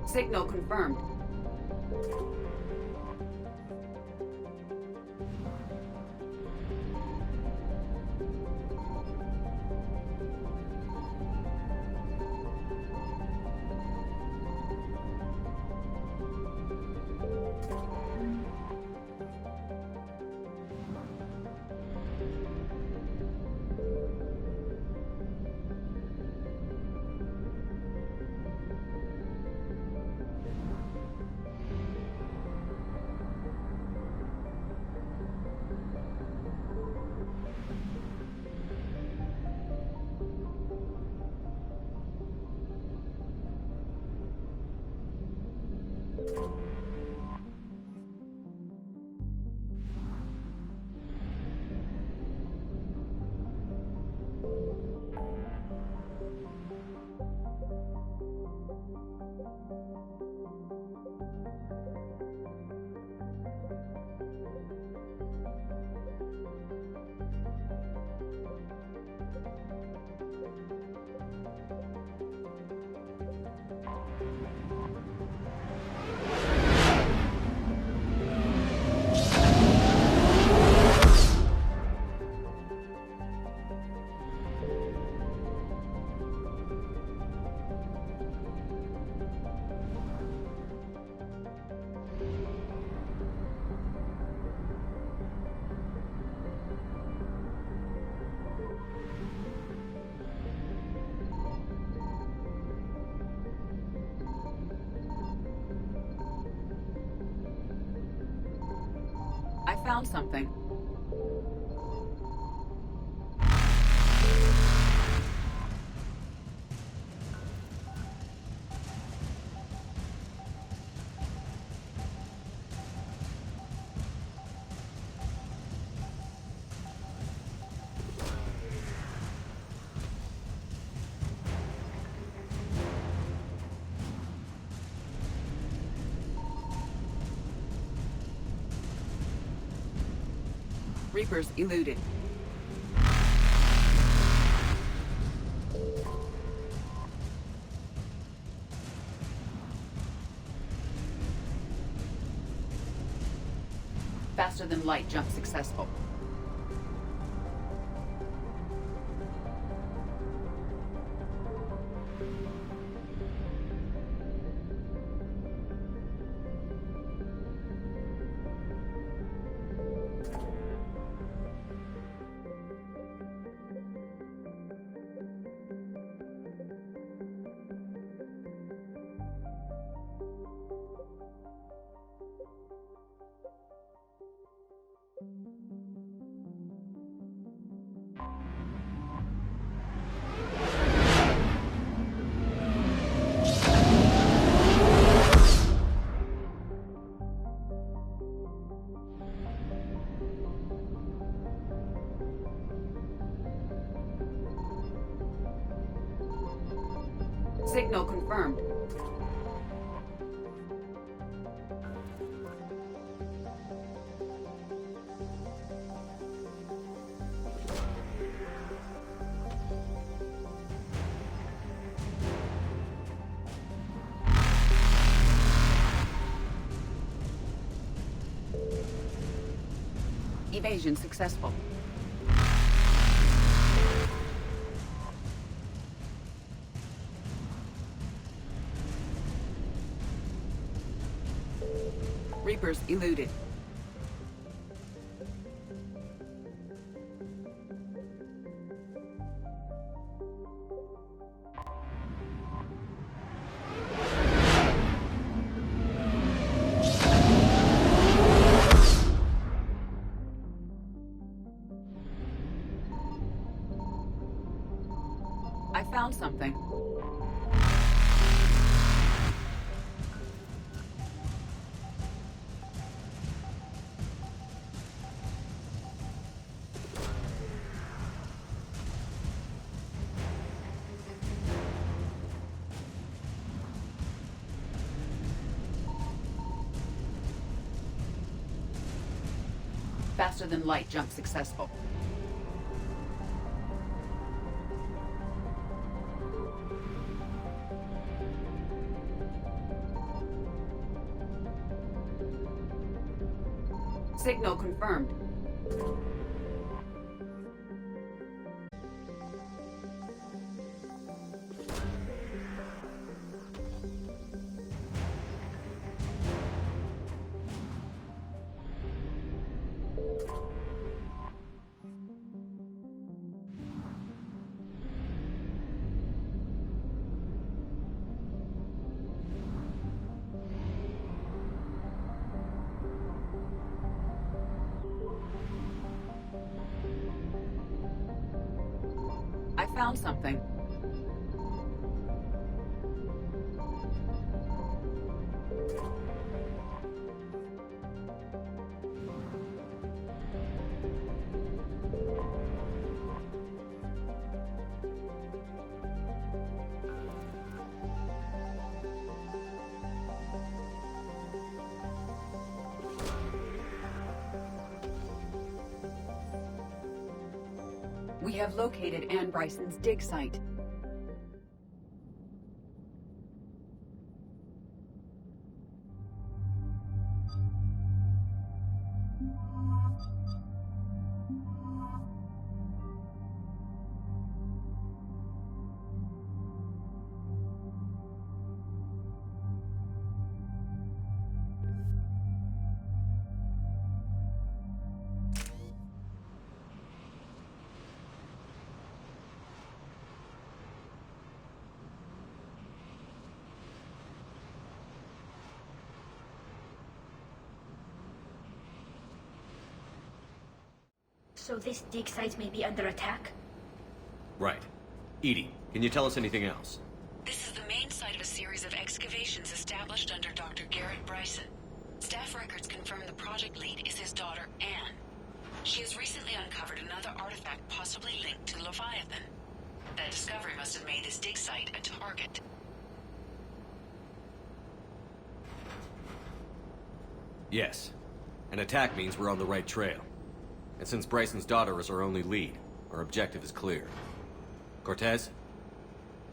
Signal confirmed. I found something. Reapers eluded. Faster than light jump successful. Signal confirmed. Evasion successful. Reapers eluded. I found something. Faster than light jump successful. Signal confirmed. I found something. We have located Anne Bryson's dig site. So this dig site may be under attack? Right. Edie, can you tell us anything else? This is the main site of a series of excavations established under Dr. Garrett Bryson. Staff records confirm the project lead is his daughter, Anne. She has recently uncovered another artifact possibly linked to Leviathan. That discovery must have made this dig site a target. Yes. An attack means we're on the right trail. And since Bryson's daughter is our only lead, our objective is clear. Cortez?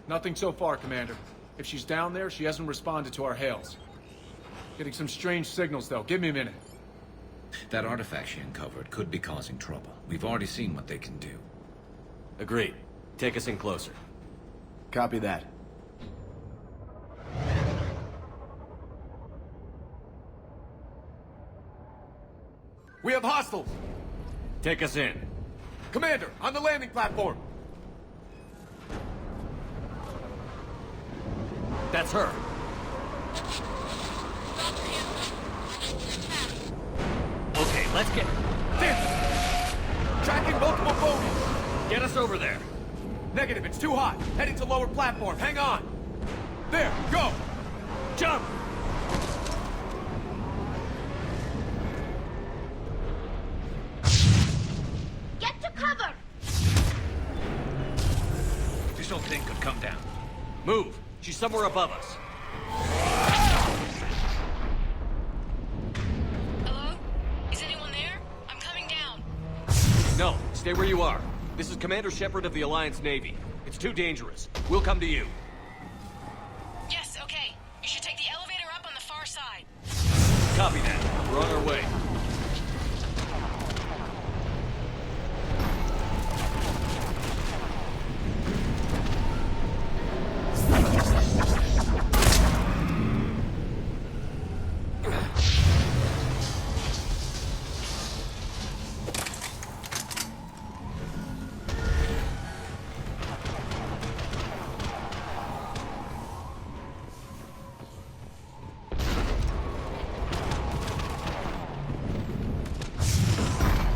Nothing so far, Commander. If she's down there, she hasn't responded to our hails. Getting some strange signals, though. Give me a minute. That artifact she uncovered could be causing trouble. We've already seen what they can do. Agreed. Take us in closer. Copy that. We have hostiles! Take us in. Commander, on the landing platform! That's her. Okay, let's get... Damn! Tracking multiple bogies! Get us over there. Negative, it's too hot. Heading to lower platform, hang on! There, go! Jump! Get to cover! This whole thing could come down. Move! She's somewhere above us. Hello? Is anyone there? I'm coming down. No, stay where you are. This is Commander Shepard of the Alliance Navy. It's too dangerous. We'll come to you. Yes, okay. You should take the elevator up on the far side. Copy that. We're on our way.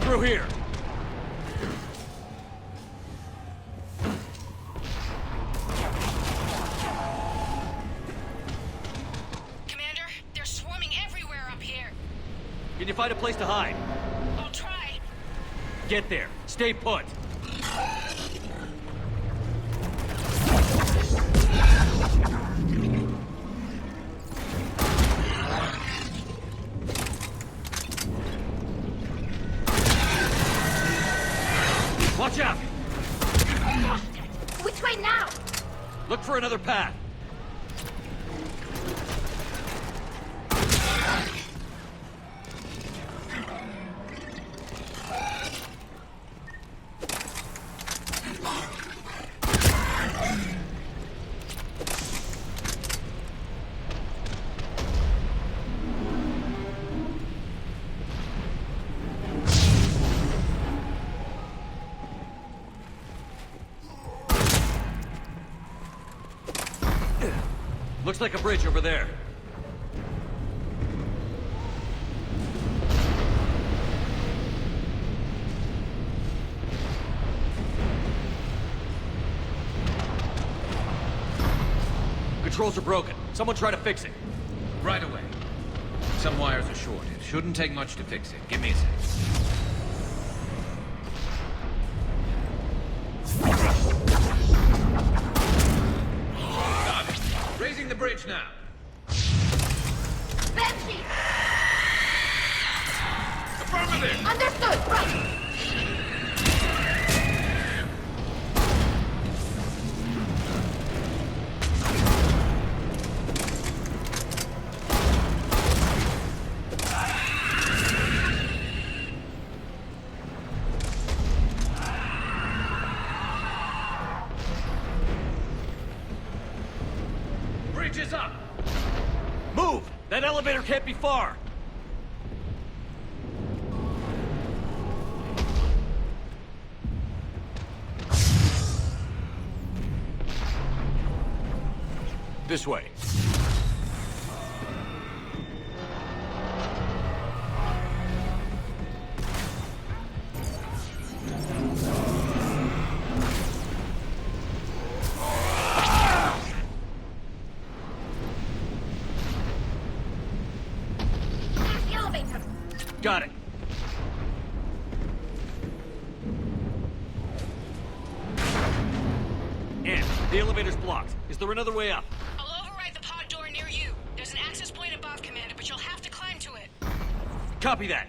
Through here. Commander, they're swarming everywhere up here. Can you find a place to hide? I'll try. Get there. Stay put. Watch out! Which way now? Look for another path. Looks like a bridge over there. Controls are broken. Someone try to fix it. Right away. Some wires are shorted. Shouldn't take much to fix it. Give me a sec. Got it. Raising the bridge now. Banshee! Affirmative! Understood! Right! is up! Move! That elevator can't be far! This way. Got it. And the elevator's blocked. Is there another way up? I'll override the pod door near you. There's an access point above, Commander, but you'll have to climb to it. Copy that.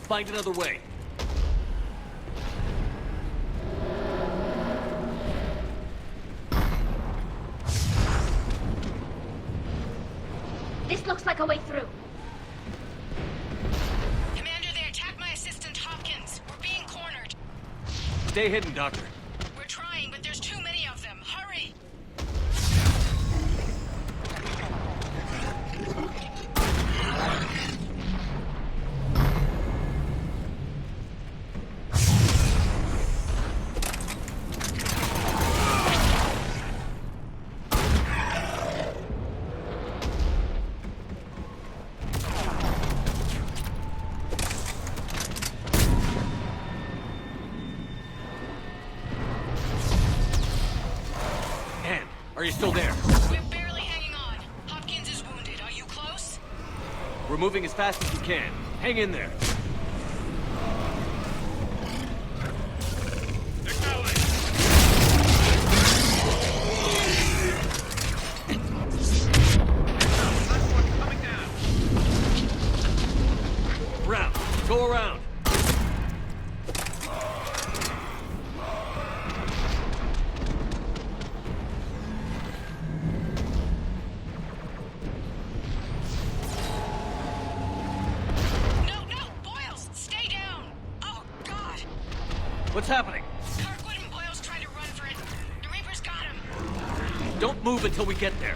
Find another way. This looks like a way through. Commander, they attacked my assistant Hopkins. We're being cornered. Stay hidden, Doctor. We're trying, but there's too many of them. Hurry! Are you still there? We're barely hanging on. Hopkins is wounded. Are you close? We're moving as fast as we can. Hang in there. Round. Go around. What's happening? Kirkwood and Boyle's trying to run for it. The Reaper's got him. Don't move until we get there.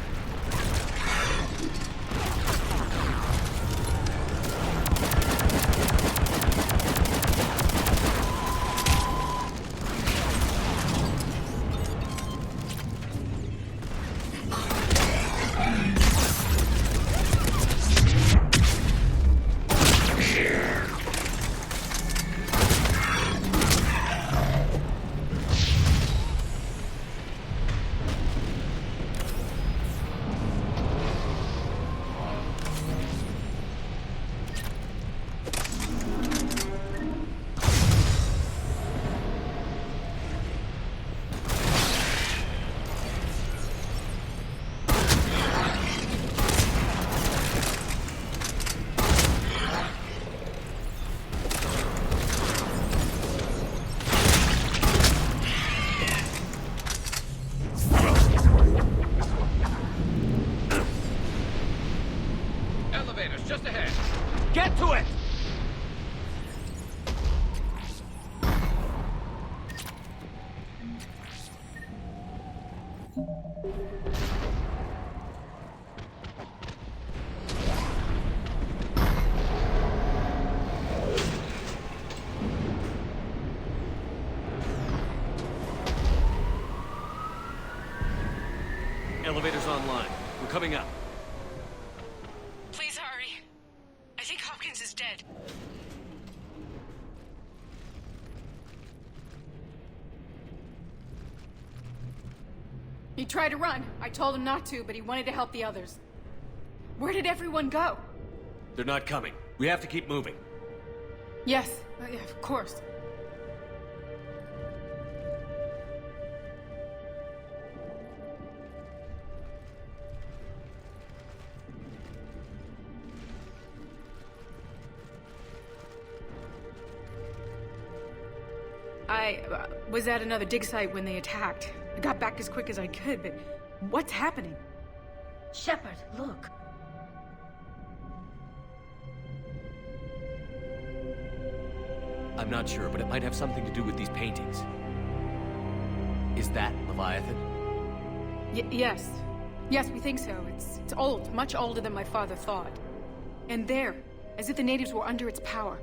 Elevator's online. We're coming up. Please hurry. I think Hopkins is dead. He tried to run. I told him not to, but he wanted to help the others. Where did everyone go? They're not coming. We have to keep moving. Yes, yeah, of course. I was at another dig site when they attacked. I got back as quick as I could, but what's happening? Shepard, look. I'm not sure, but it might have something to do with these paintings. Is that Leviathan? Yes. Yes, we think so. It's old, much older than my father thought. And there, as if the natives were under its power.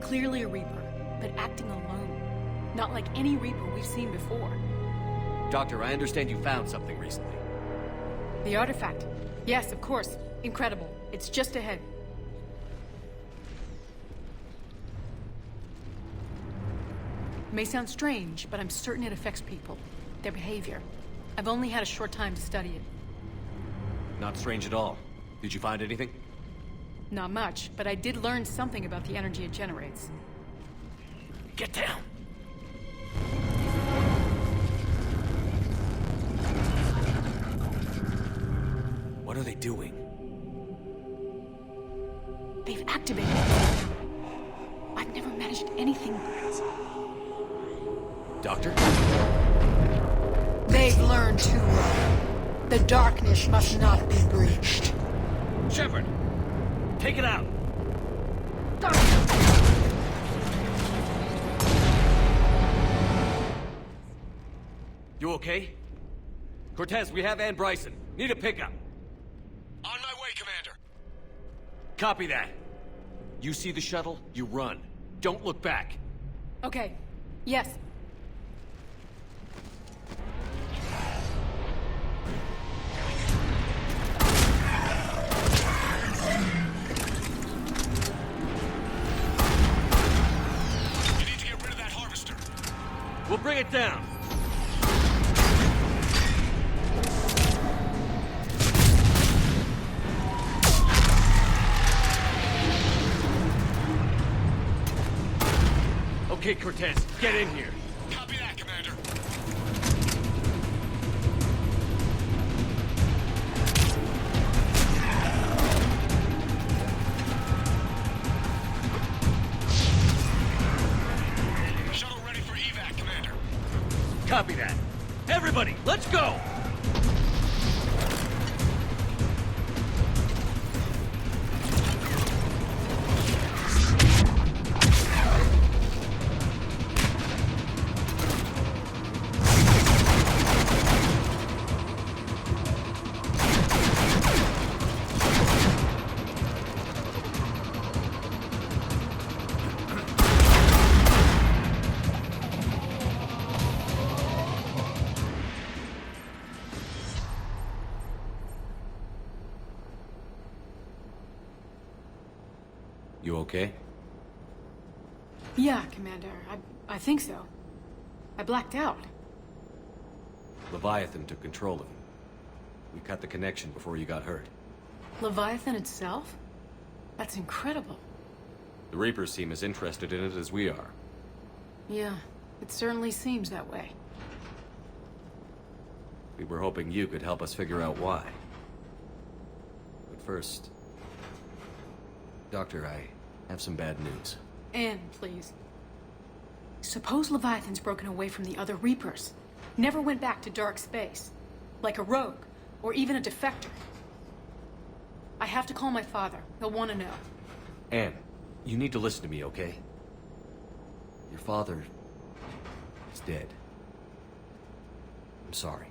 Clearly a Reaper, but acting alone. Not like any Reaper we've seen before. Doctor, I understand you found something recently. The artifact. Yes, of course. Incredible. It's just ahead. May sound strange, but I'm certain it affects people. Their behavior. I've only had a short time to study it. Not strange at all. Did you find anything? Not much, but I did learn something about the energy it generates. Get down! What are they doing? They've activated it. I've never managed anything. Doctor? They've learned too well. The darkness must not be breached. Shepard! Take it out! You okay? Cortez, we have Ann Bryson. Need a pickup. On my way, Commander. Copy that. You see the shuttle, you run. Don't look back. Okay. Yes. You need to get rid of that harvester. We'll bring it down. Okay, Cortez, get in here. Copy that, Commander. Shuttle ready for evac, Commander. Copy that. Everybody, let's go! You okay? Yeah, Commander. I think so. I blacked out. Leviathan took control of you. We cut the connection before you got hurt. Leviathan itself? That's incredible. The Reapers seem as interested in it as we are. Yeah, it certainly seems that way. We were hoping you could help us figure out why. But first... Doctor, I have some bad news. Anne, please. Suppose Leviathan's broken away from the other Reapers. Never went back to dark space. Like a rogue, or even a defector. I have to call my father. He'll want to know. Anne, you need to listen to me, okay? Your father is dead. I'm sorry.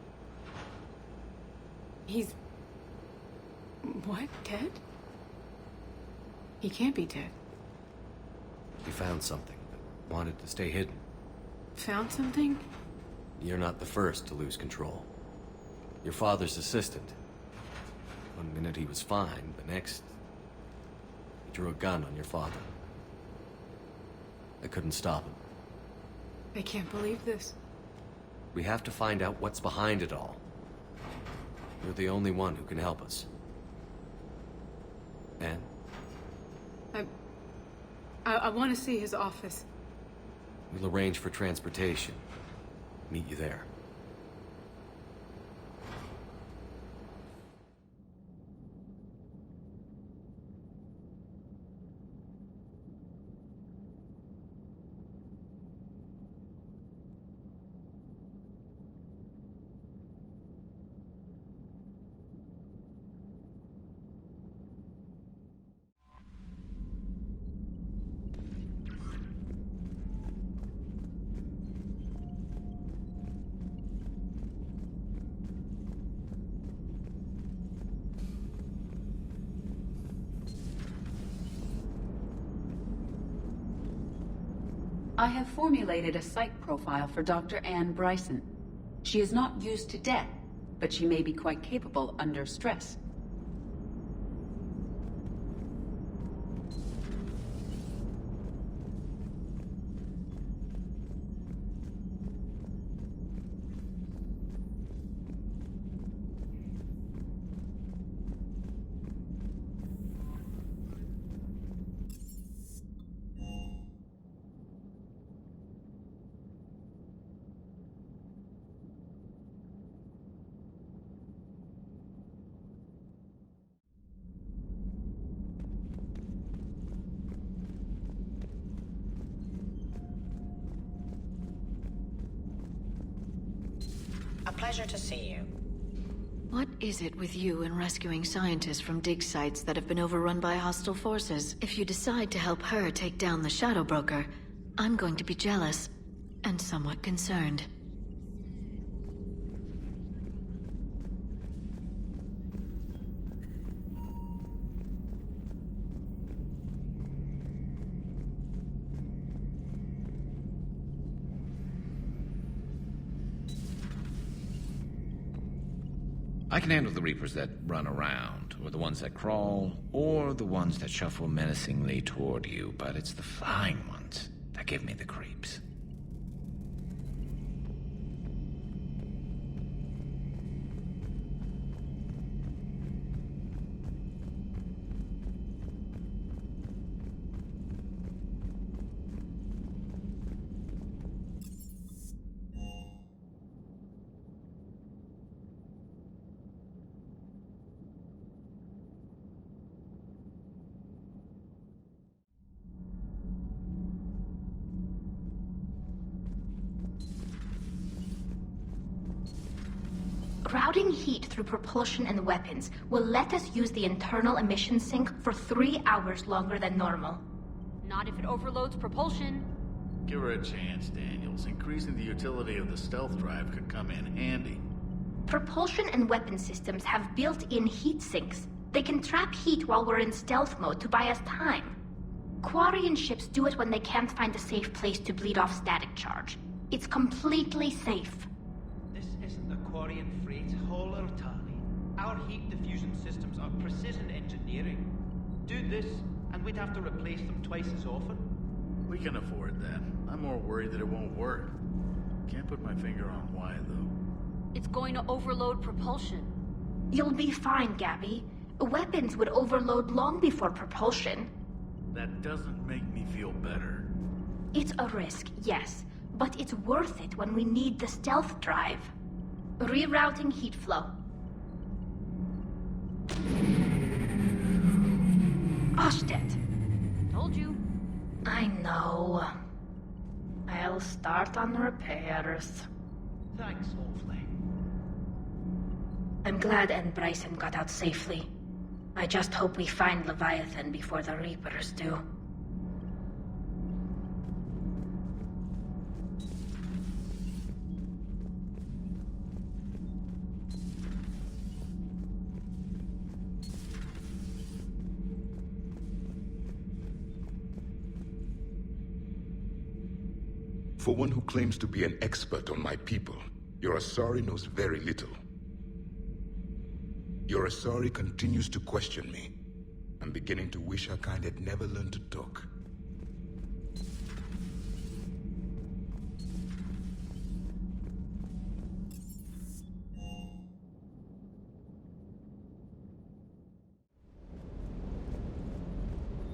He's... What? Dead? He can't be dead. He found something, but wanted to stay hidden. Found something? You're not the first to lose control. Your father's assistant. One minute he was fine, the next... he drew a gun on your father. I couldn't stop him. I can't believe this. We have to find out what's behind it all. You're the only one who can help us. Anne? I want to see his office. We'll arrange for transportation. Meet you there. I have formulated a psych profile for Dr. Anne Bryson. She is not used to death, but she may be quite capable under stress. A pleasure to see you. What is it with you and rescuing scientists from dig sites that have been overrun by hostile forces? If you decide to help her take down the Shadow Broker, I'm going to be jealous and somewhat concerned. I can handle the Reapers that run around, or the ones that crawl, or the ones that shuffle menacingly toward you, but it's the flying ones that give me the creeps. Routing heat through propulsion and weapons will let us use the internal emission sink for 3 hours longer than normal. Not if it overloads propulsion. Give her a chance, Daniels. Increasing the utility of the stealth drive could come in handy. Propulsion and weapon systems have built-in heat sinks. They can trap heat while we're in stealth mode to buy us time. Quarian ships do it when they can't find a safe place to bleed off static charge. It's completely safe. This isn't the Quarian freight hauler, Tali. Our heat diffusion systems are precision engineering. Do this, and we'd have to replace them twice as often. We can afford that. I'm more worried that it won't work. Can't put my finger on why, though. It's going to overload propulsion. You'll be fine, Gabby. Weapons would overload long before propulsion. That doesn't make me feel better. It's a risk, yes, but it's worth it when we need the stealth drive. Rerouting heat flow. Oshtet. Told you. I know. I'll start on repairs. Thanks awfully. I'm glad Anne Bryson got out safely. I just hope we find Leviathan before the Reapers do. For one who claims to be an expert on my people, your Asari knows very little. Your Asari continues to question me. I'm beginning to wish our kind had never learned to talk.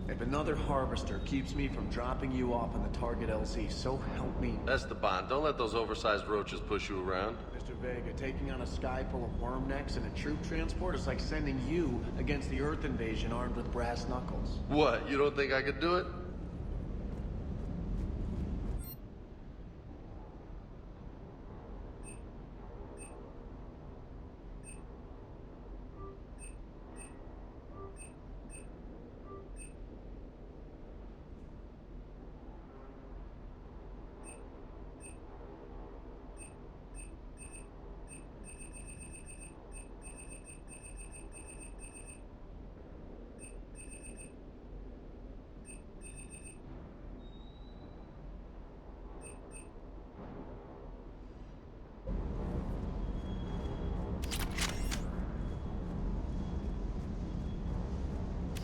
If another harvester keeps me from dropping you off on the target LZ, so help me. That's the bond. Don't let those oversized roaches push you around. Mr. Vega, taking on a sky full of worm necks and a troop transport is like sending you against the Earth invasion armed with brass knuckles. What, you don't think I could do it?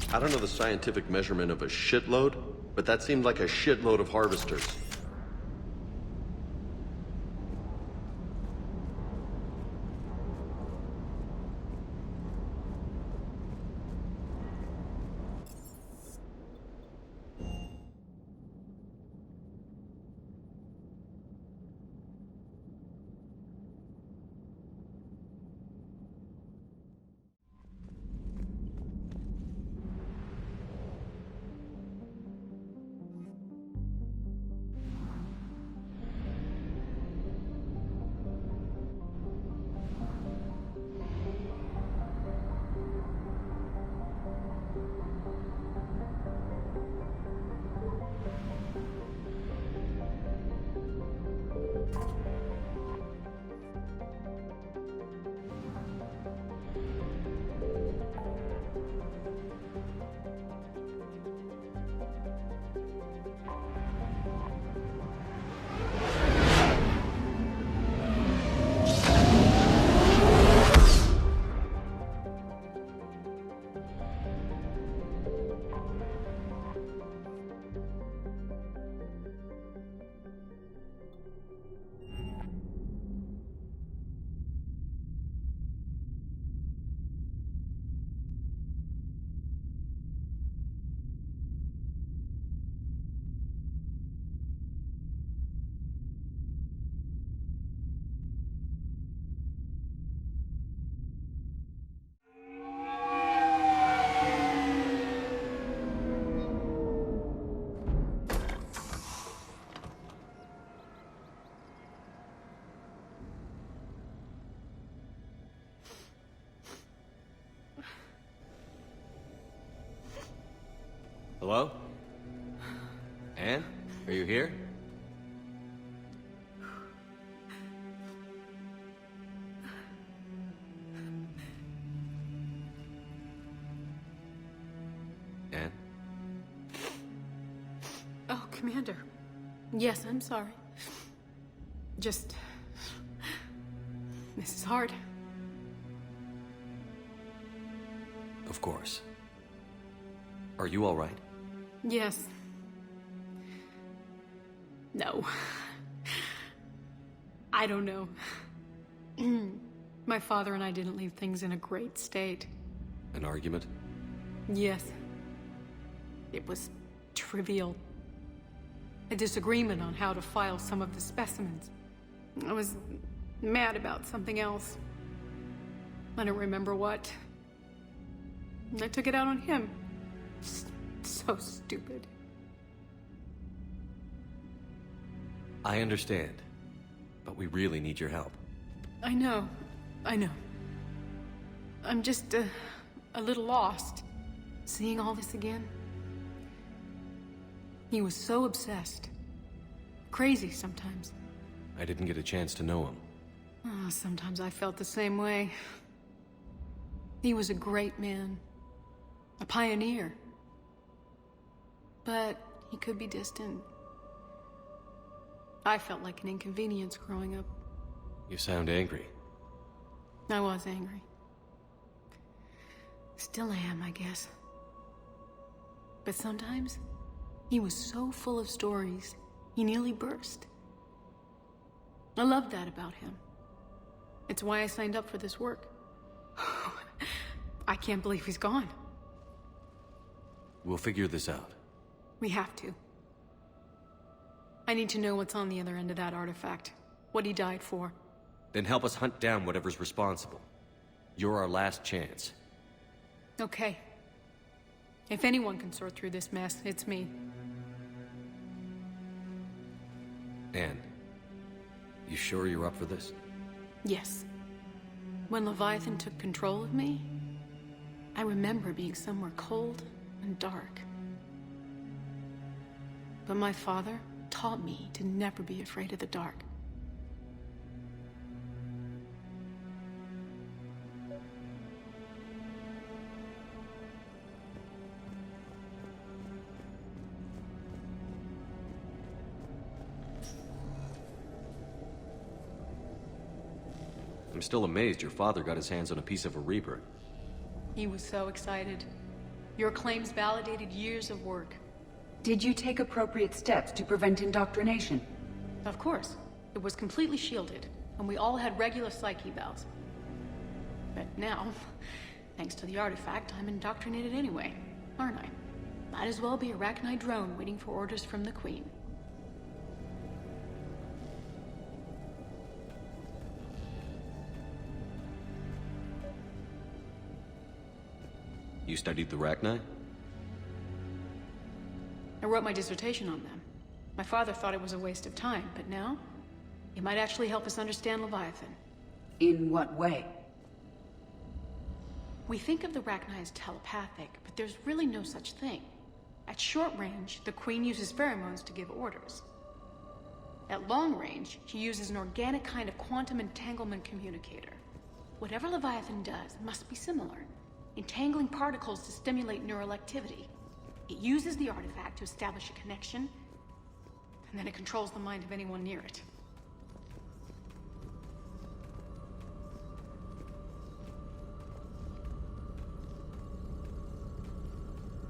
I don't know the scientific measurement of a shitload, but that seemed like a shitload of harvesters. Hello? Anne? Are you here? Anne? Oh, Commander. Yes, I'm sorry. Just... This is hard. Of course. Are you all right? Yes. No. I don't know. My father and I didn't leave things in a great state. An argument? Yes. It was trivial. A disagreement on how to file some of the specimens. I was mad about something else. I don't remember what. And I took it out on him. So stupid. I understand, but we really need your help. I know. I'm just a little lost. Seeing all this again. He was so obsessed. Crazy sometimes. I didn't get a chance to know him. Oh, sometimes I felt the same way. He was a great man. A pioneer. But he could be distant. I felt like an inconvenience growing up. You sound angry. I was angry. Still am, I guess. But sometimes, he was so full of stories, he nearly burst. I loved that about him. It's why I signed up for this work. I can't believe he's gone. We'll figure this out. We have to. I need to know what's on the other end of that artifact. What he died for. Then help us hunt down whatever's responsible. You're our last chance. Okay. If anyone can sort through this mess, it's me. Anne, you sure you're up for this? Yes. When Leviathan took control of me, I remember being somewhere cold and dark. But my father taught me to never be afraid of the dark. I'm still amazed your father got his hands on a piece of a Reaper. He was so excited. Your claims validated years of work. Did you take appropriate steps to prevent indoctrination? Of course. It was completely shielded, and we all had regular psych evals. But now, thanks to the artifact, I'm indoctrinated anyway, aren't I? Might as well be a Arachnite drone waiting for orders from the Queen. You studied the Arachnite? I wrote my dissertation on them. My father thought it was a waste of time, but now, it might actually help us understand Leviathan. In what way? We think of the Arachnite as telepathic, but there's really no such thing. At short range, the Queen uses pheromones to give orders. At long range, she uses an organic kind of quantum entanglement communicator. Whatever Leviathan does must be similar, entangling particles to stimulate neural activity. It uses the artifact to establish a connection, and then it controls the mind of anyone near it.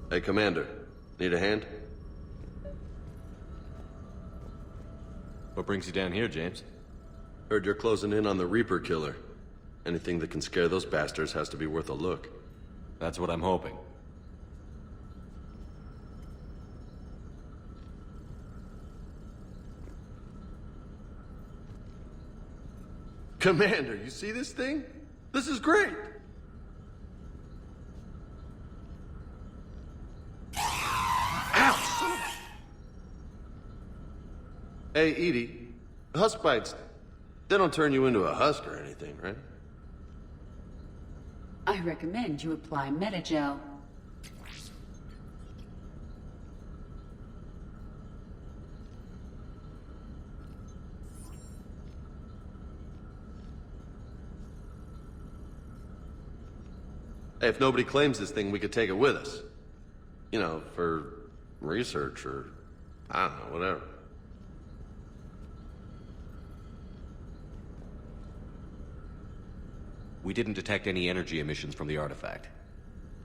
Hey, Commander. Need a hand? What brings you down here, James? Heard you're closing in on the Reaper killer. Anything that can scare those bastards has to be worth a look. That's what I'm hoping. Commander, you see this thing? This is great! Ow, son of a... Hey, Edie, husk bites, they don't turn you into a husk or anything, right? I recommend you apply Metagel. Hey, if nobody claims this thing, we could take it with us. You know, for research or, I don't know, whatever. We didn't detect any energy emissions from the artifact.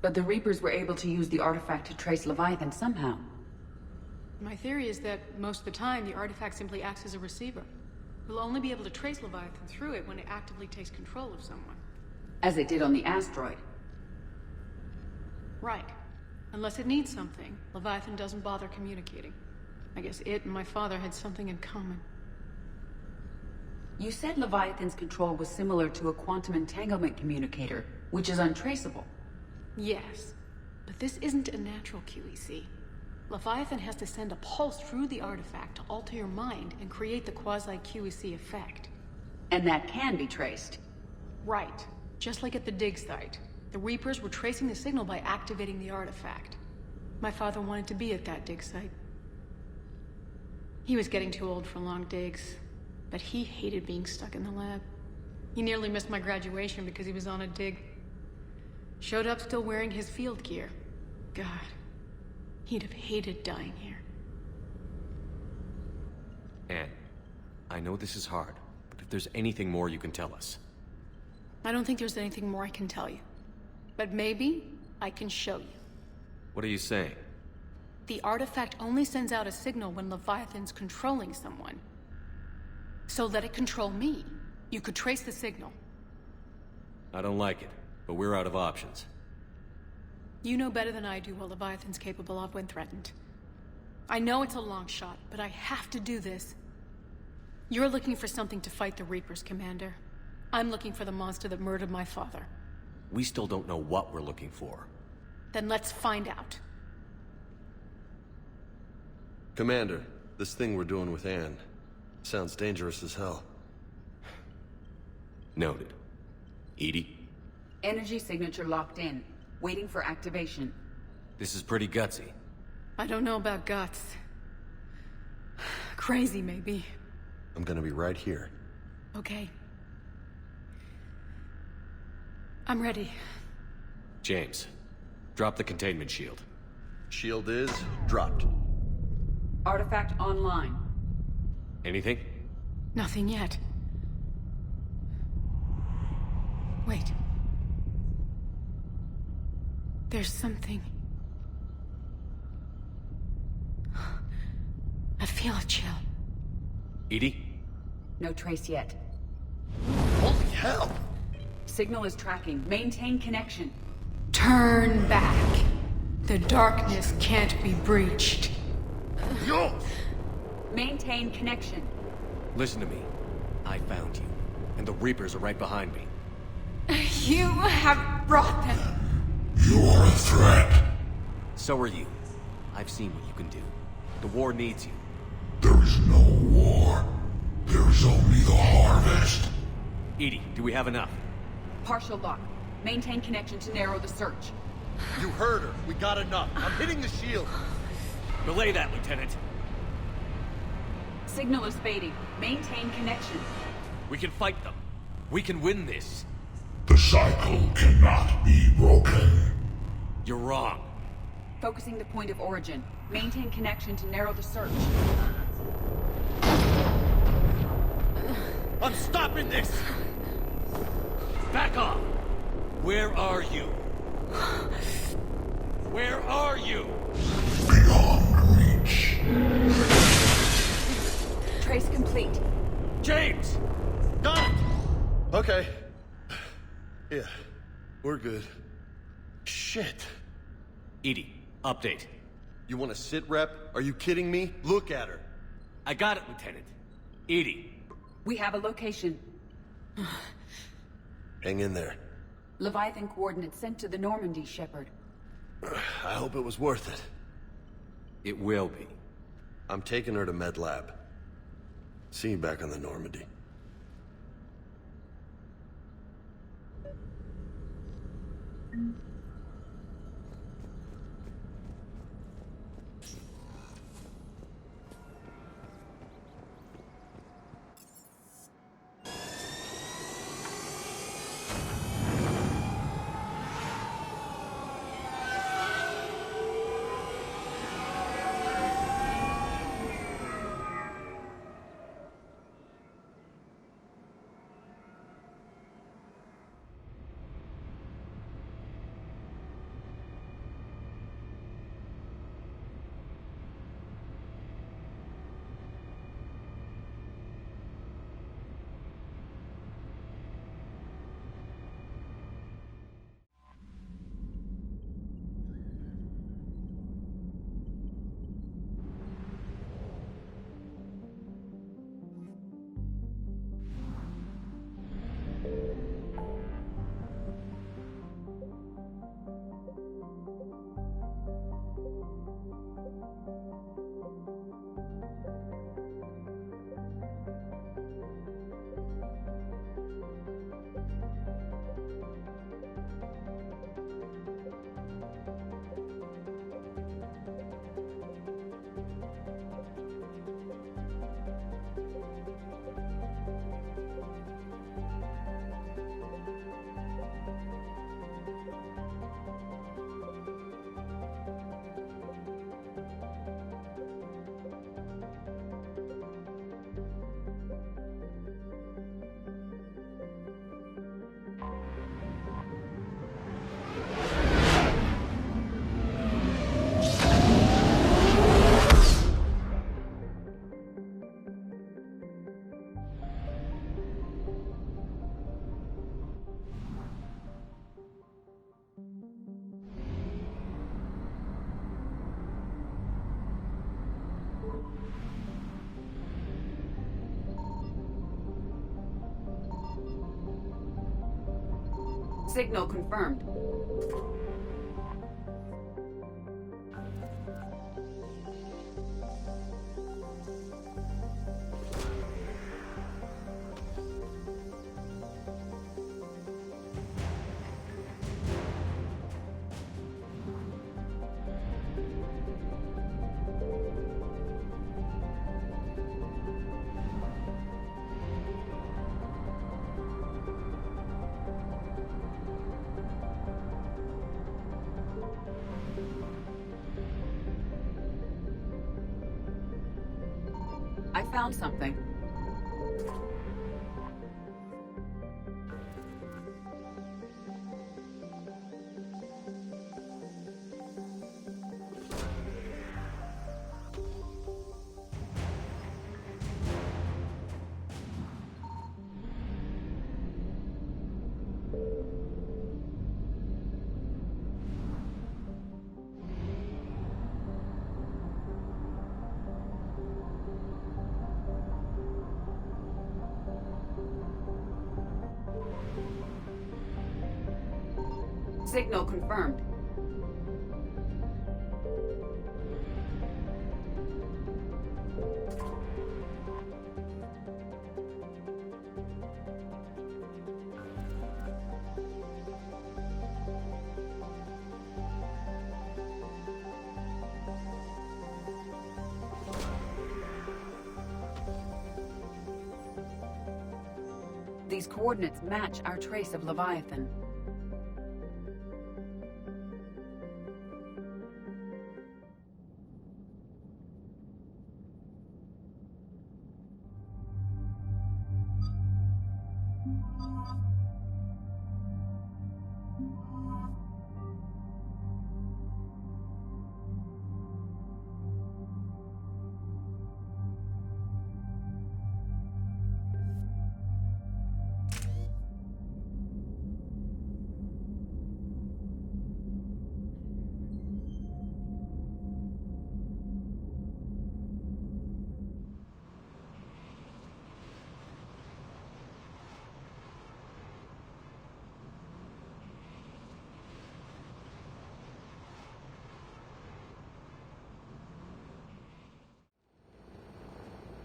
But the Reapers were able to use the artifact to trace Leviathan somehow. My theory is that most of the time, the artifact simply acts as a receiver. We'll only be able to trace Leviathan through it when it actively takes control of someone. As it did on the asteroid. Right. Unless it needs something, Leviathan doesn't bother communicating. I guess it and my father had something in common. You said Leviathan's control was similar to a quantum entanglement communicator, which is untraceable. Yes, but this isn't a natural QEC. Leviathan has to send a pulse through the artifact to alter your mind and create the quasi-QEC effect. And that can be traced. Right. Just like at the dig site. The Reapers were tracing the signal by activating the artifact. My father wanted to be at that dig site. He was getting too old for long digs, but he hated being stuck in the lab. He nearly missed my graduation because he was on a dig. Showed up still wearing his field gear. God, he'd have hated dying here. Anne, I know this is hard, but if there's anything more you can tell us. I don't think there's anything more I can tell you. But maybe I can show you. What are you saying? The artifact only sends out a signal when Leviathan's controlling someone. So let it control me. You could trace the signal. I don't like it, but we're out of options. You know better than I do what Leviathan's capable of when threatened. I know it's a long shot, but I have to do this. You're looking for something to fight the Reapers, Commander. I'm looking for the monster that murdered my father. We still don't know what we're looking for. Then let's find out. Commander, this thing we're doing with Anne sounds dangerous as hell. Noted. Edie? Energy signature locked in. Waiting for activation. This is pretty gutsy. I don't know about guts. Crazy, maybe. I'm gonna be right here. Okay. I'm ready. James, drop the containment shield. Shield is dropped. Artifact online. Anything? Nothing yet. Wait. There's something. I feel a chill. Edie? No trace yet. Holy hell! Signal is tracking. Maintain connection. Turn back. The darkness can't be breached. Yo! Maintain connection. Listen to me. I found you, and the Reapers are right behind me. You have brought them. You are a threat. So are you. I've seen what you can do. The war needs you. There is no war. There is only the harvest. Edie, do we have enough? Partial lock. Maintain connection to narrow the search. You heard her. We got enough. I'm hitting the shield. Belay that, Lieutenant. Signal is fading. Maintain connection. We can fight them. We can win this. The cycle cannot be broken. You're wrong. Focusing the point of origin. Maintain connection to narrow the search. I'm stopping this! Back off! Where are you? Where are you? Beyond reach. Trace complete. James! Got it! Okay. Yeah, we're good. Shit. Edie, update. You want to sit rep? Are you kidding me? Look at her. I got it, Lieutenant. Edie. We have a location. Hang in there. Leviathan coordinates sent to the Normandy, Shepard. I hope it was worth it. It will be. I'm taking her to Med Lab. See you back on the Normandy. Signal confirmed. I found something. Signal confirmed. These coordinates match our trace of Leviathan.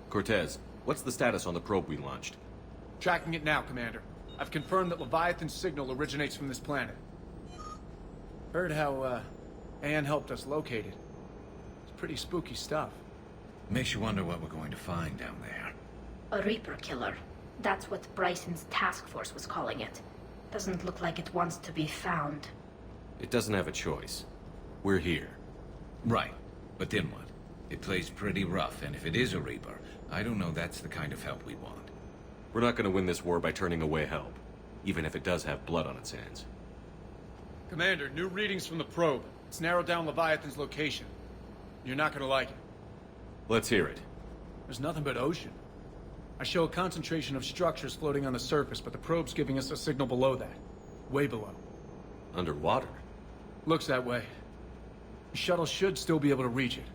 Cortez, what's the status on the probe we launched? Tracking it now, Commander. I've confirmed that Leviathan's signal originates from this planet. Heard how, Anne helped us locate it. It's pretty spooky stuff. Makes you wonder what we're going to find down there. A Reaper killer. That's what Bryson's task force was calling it. Doesn't look like it wants to be found. It doesn't have a choice. We're here. Right. But then what? It plays pretty rough, and if it is a Reaper, I don't know that's the kind of help we want. We're not gonna win this war by turning away help, even if it does have blood on its hands. Commander, new readings from the probe. It's narrowed down Leviathan's location. You're not gonna like it. Let's hear it. There's nothing but ocean. I show a concentration of structures floating on the surface, but the probe's giving us a signal below that. Way below. Underwater? Looks that way. The shuttle should still be able to reach it.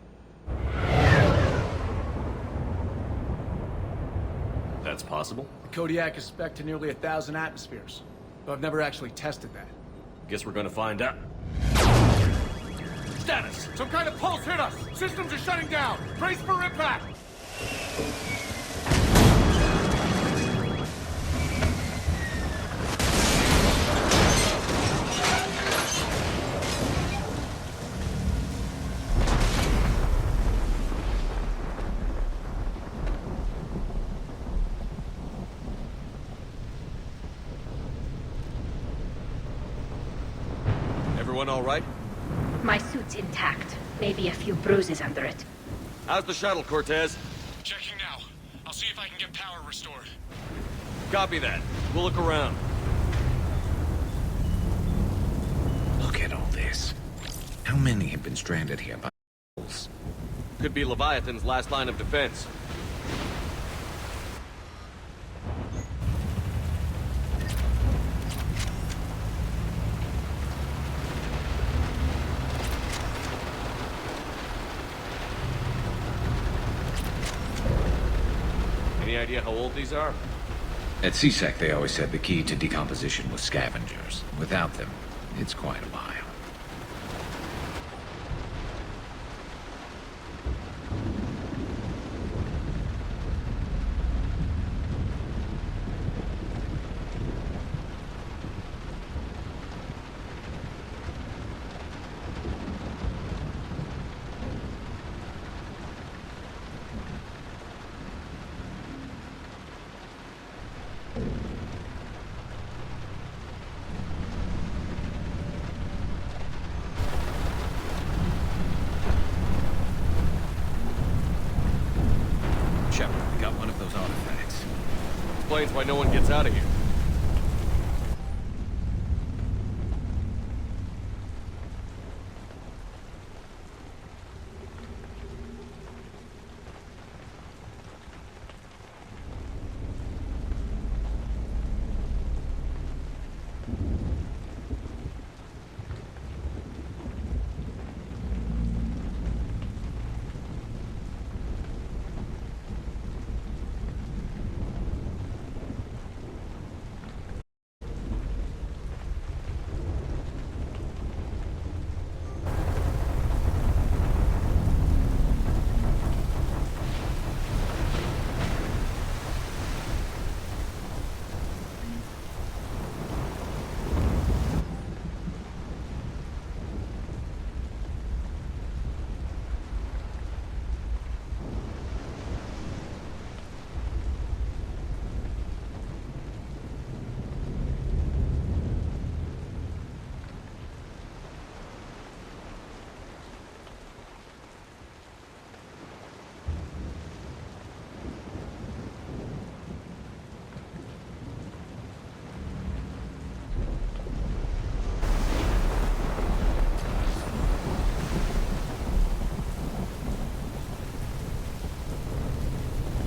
That's possible? The Kodiak is spec'd to nearly 1,000 atmospheres, but I've never actually tested that. Guess we're gonna find out. Status! Some kind of pulse hit us! Systems are shutting down! Brace for impact! Everyone all right? My suit's intact. Maybe a few bruises under it. How's the shuttle, Cortez? Checking now. I'll see if I can get power restored. Copy that. We'll look around. Look at all this. How many have been stranded here by wolves? Could be Leviathan's last line of defense. Any idea how old these are? At CSEC, they always said the key to decomposition was scavengers. Without them, it's quite a while. Shepard, we got one of those artifacts. Explains why no one gets out of here.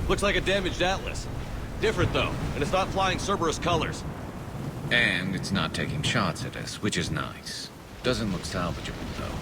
Looks like a damaged Atlas. Different, though, and it's not flying Cerberus colors. And it's not taking shots at us, which is nice. Doesn't look salvageable, though.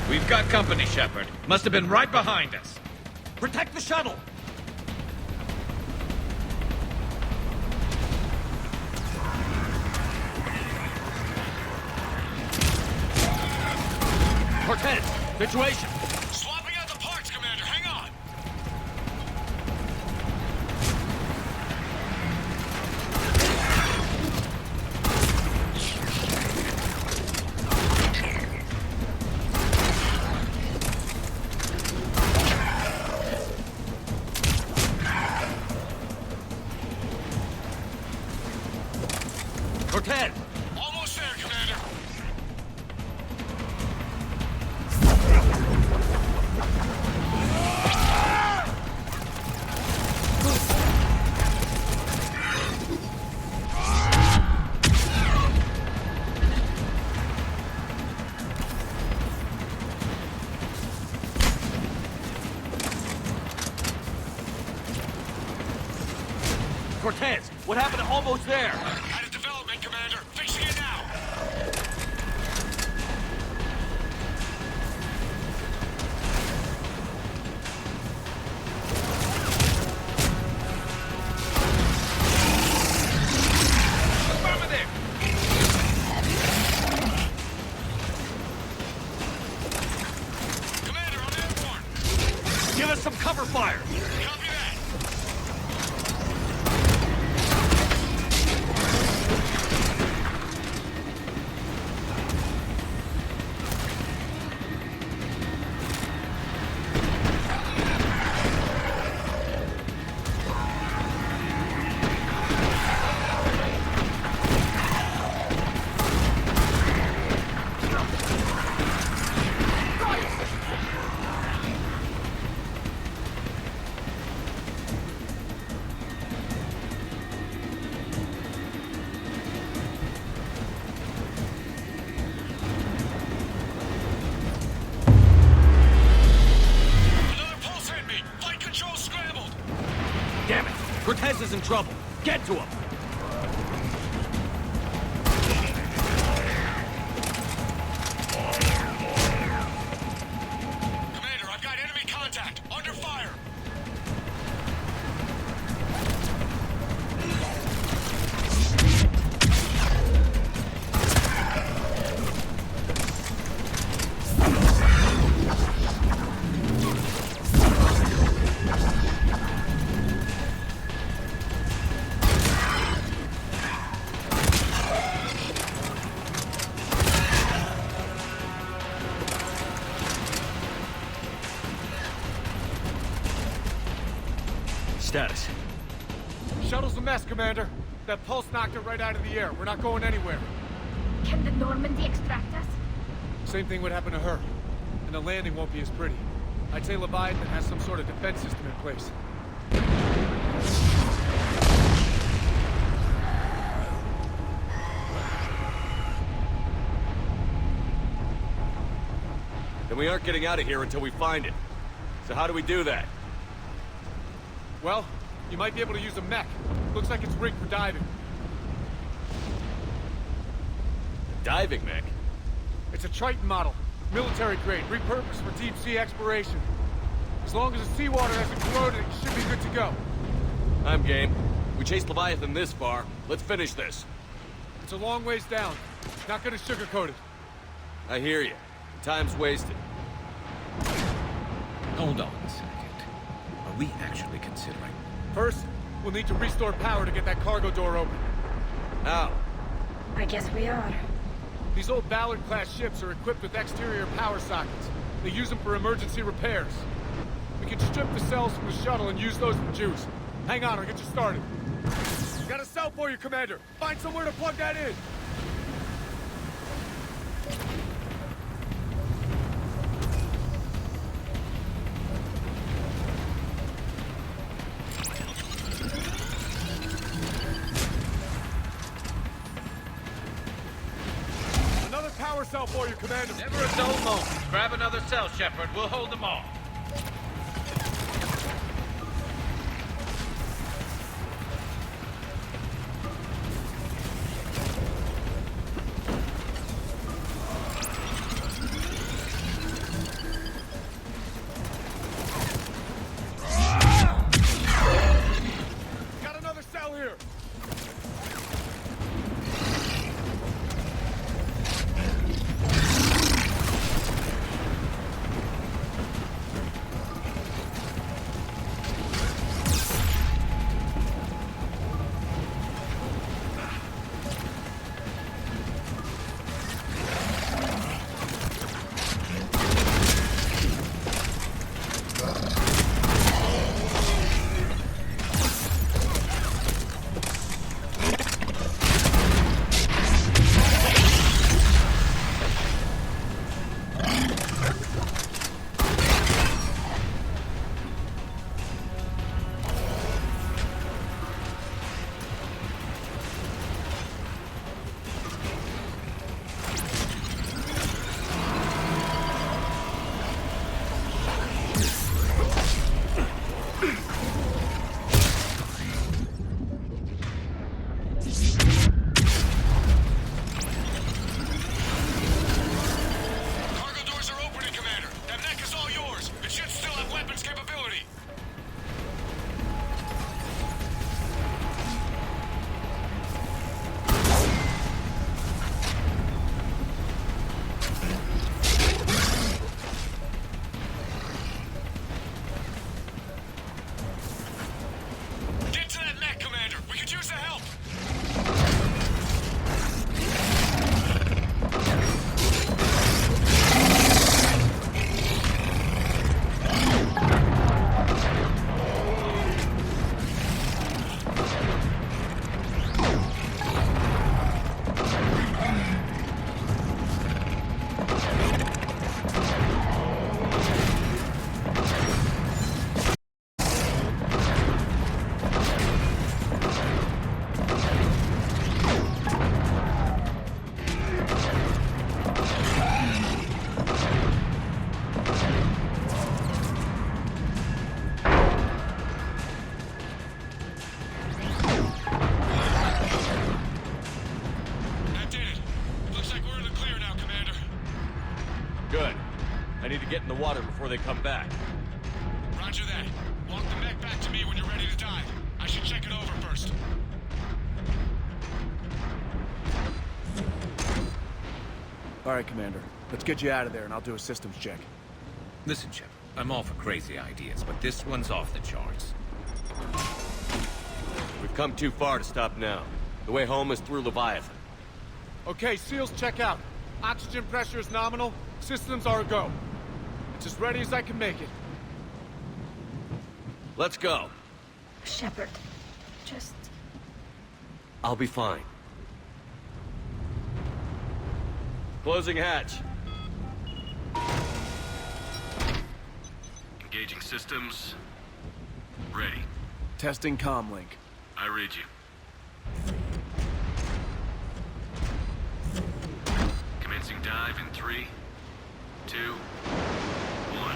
We've got company, Shepard. Must have been right behind us. Protect the shuttle! Cortez, situation! Swapping out the parts, Commander. Hang on. Cortez! Almost there, Commander. Cortez, what happened to almost there? Out of development, Commander. Fixing it now. Give us some cover fire! Copy that! Cortez is in trouble. Get to him! Commander, I've got enemy contact. Under fire. Status. Shuttle's a mess, Commander. That pulse knocked it right out of the air. We're not going anywhere. Can the Normandy extract us? Same thing would happen to her. And the landing won't be as pretty. I'd say Leviathan has some sort of defense system in place. Then we aren't getting out of here until we find it. So how do we do that? Well, you might be able to use a mech. Looks like it's rigged for diving. A diving mech? It's a Triton model. Military grade, repurposed for deep sea exploration. As long as the seawater hasn't corroded, it should be good to go. I'm game. We chased Leviathan this far. Let's finish this. It's a long ways down. Not gonna sugarcoat it. I hear you. Time's wasted. Hold on a second. Are we actually considering? First, we'll need to restore power to get that cargo door open. How? I guess we are. These old Ballard-class ships are equipped with exterior power sockets. They use them for emergency repairs. We can strip the cells from the shuttle and use those for juice. Hang on, I'll get you started. Got a cell for you, Commander. Find somewhere to plug that in. Power cell for you, Commander. Never a dull moment. Grab another cell, Shepard. We'll hold them all. Got another cell here. I need to get in the water before they come back. Roger that. Walk the mech back to me when you're ready to dive. I should check it over first. All right, Commander. Let's get you out of there, and I'll do a systems check. Listen, Shepard, I'm all for crazy ideas, but this one's off the charts. We've come too far to stop now. The way home is through Leviathan. Okay, SEALs, check out. Oxygen pressure is nominal. Systems are a go. It's as ready as I can make it. Let's go. Shepard, just... I'll be fine. Closing hatch. Engaging systems. Ready. Testing comlink. I read you. Commencing dive in 3, 2, 1.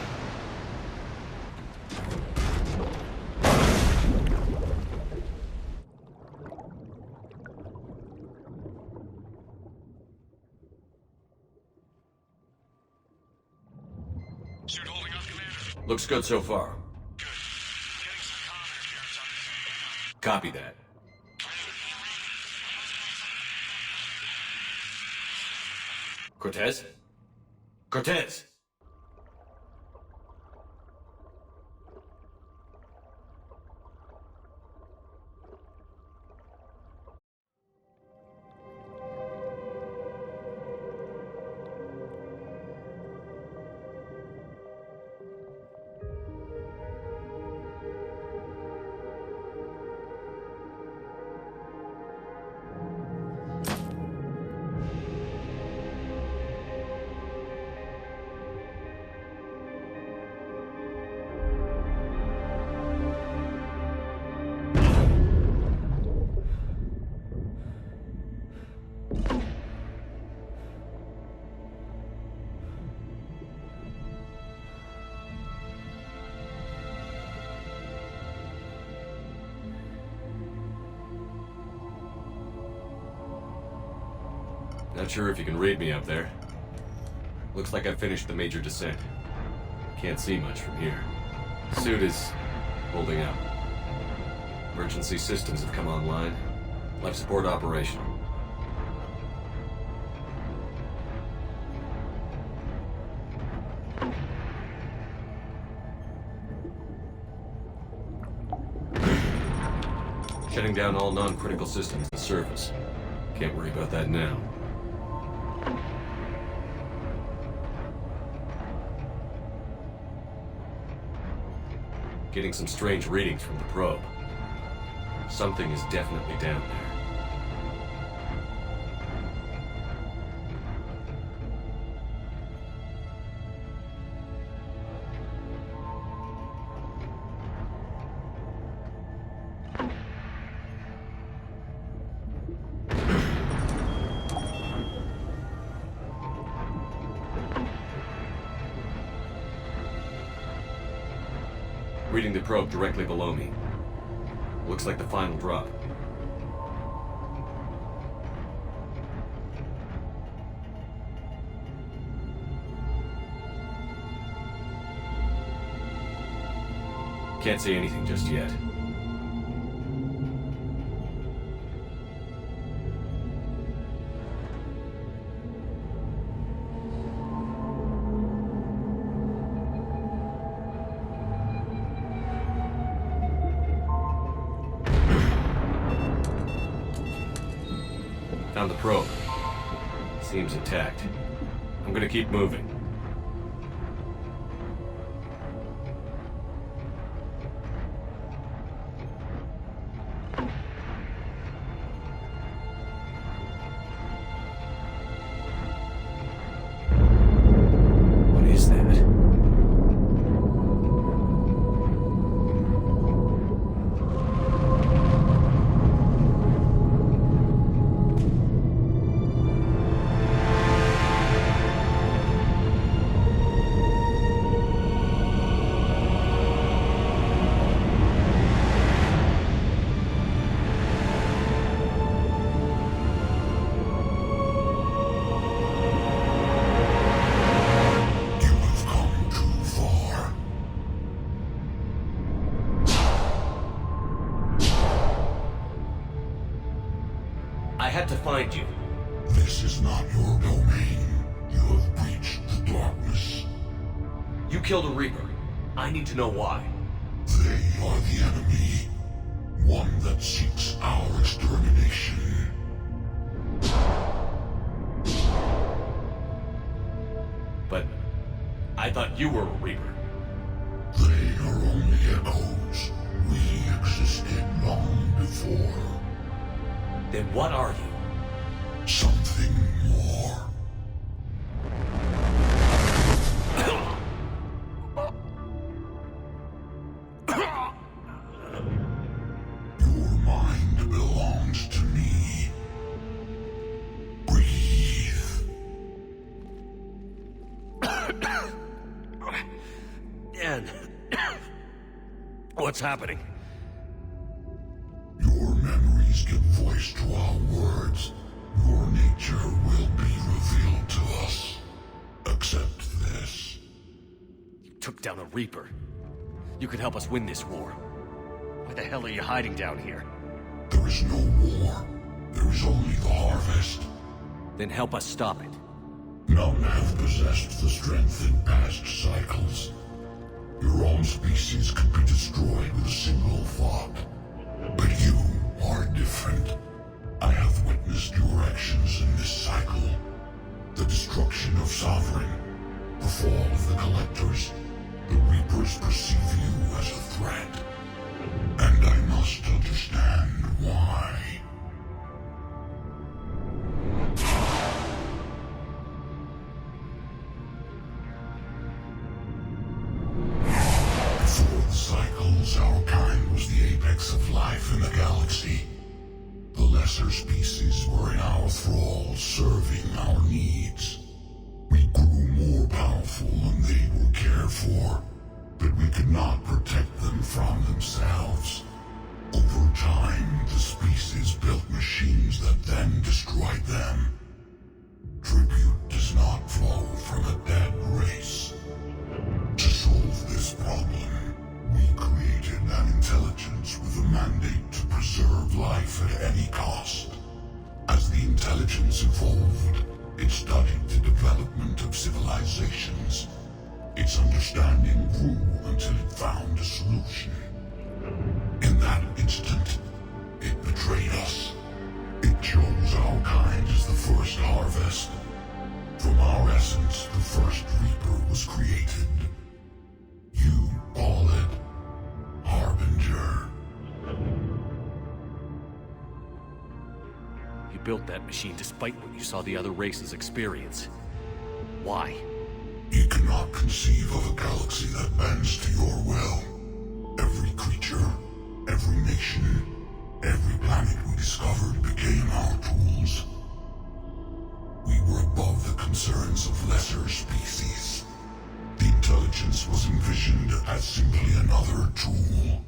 Suit holding up, Commander? Looks good so far. Good. Getting some comm interference on this. Copy that. Cortez? Cortez! Not sure if you can read me up there. Looks like I've finished the major descent. Can't see much from here. Suit is holding up. Emergency systems have come online. Life support operational. Shutting down all non-critical systems to surface. Can't worry about that now. Getting some strange readings from the probe. Something is definitely down there. Reading the probe directly below me. Looks like the final drop. Can't say anything just yet. Found the probe. Seems intact. I'm gonna keep moving. What is that? had to find you. This is not your domain. You have breached the darkness. You killed a Reaper. I need to know why. They are the enemy. One that seeks our extermination. But I thought you were a Reaper. They are only echoes. We existed long before. Then what are you? Something more. Your mind belongs to me. Breathe. Dan. What's happening? Your memories give voice to our words. Your nature will be revealed to us. Accept this. You took down a Reaper. You could help us win this war. Why the hell are you hiding down here? There is no war. There is only the harvest. Then help us stop it. None have possessed the strength in past cycles. Your own species could be destroyed with a single thought. But you are different. I have witnessed your actions in this cycle. The destruction of Sovereign, the fall of the Collectors. The Reapers perceive you as a threat. And I must understand why. Before the cycles, our kind was the apex of life in the galaxy. The lesser species were in our thrall, serving our needs. We grew more powerful and they were cared for, but we could not protect them from themselves. Over time, the species built machines that then destroyed them. Tribute does not flow from a dead race. To solve this problem, we created an intelligence with a mandate to preserve life at any cost. As the intelligence evolved, it studied the development of civilizations. Its understanding grew until it found a solution. In that instant, it betrayed us. It chose our kind as the first harvest. From our essence, the first Reaper was created. You call it Harbinger. You built that machine despite what you saw the other races experience. Why? You cannot conceive of a galaxy that bends to your will. Every creature, every nation, every planet we discovered became our tools. We were above the concerns of lesser species. The intelligence was envisioned as simply another tool.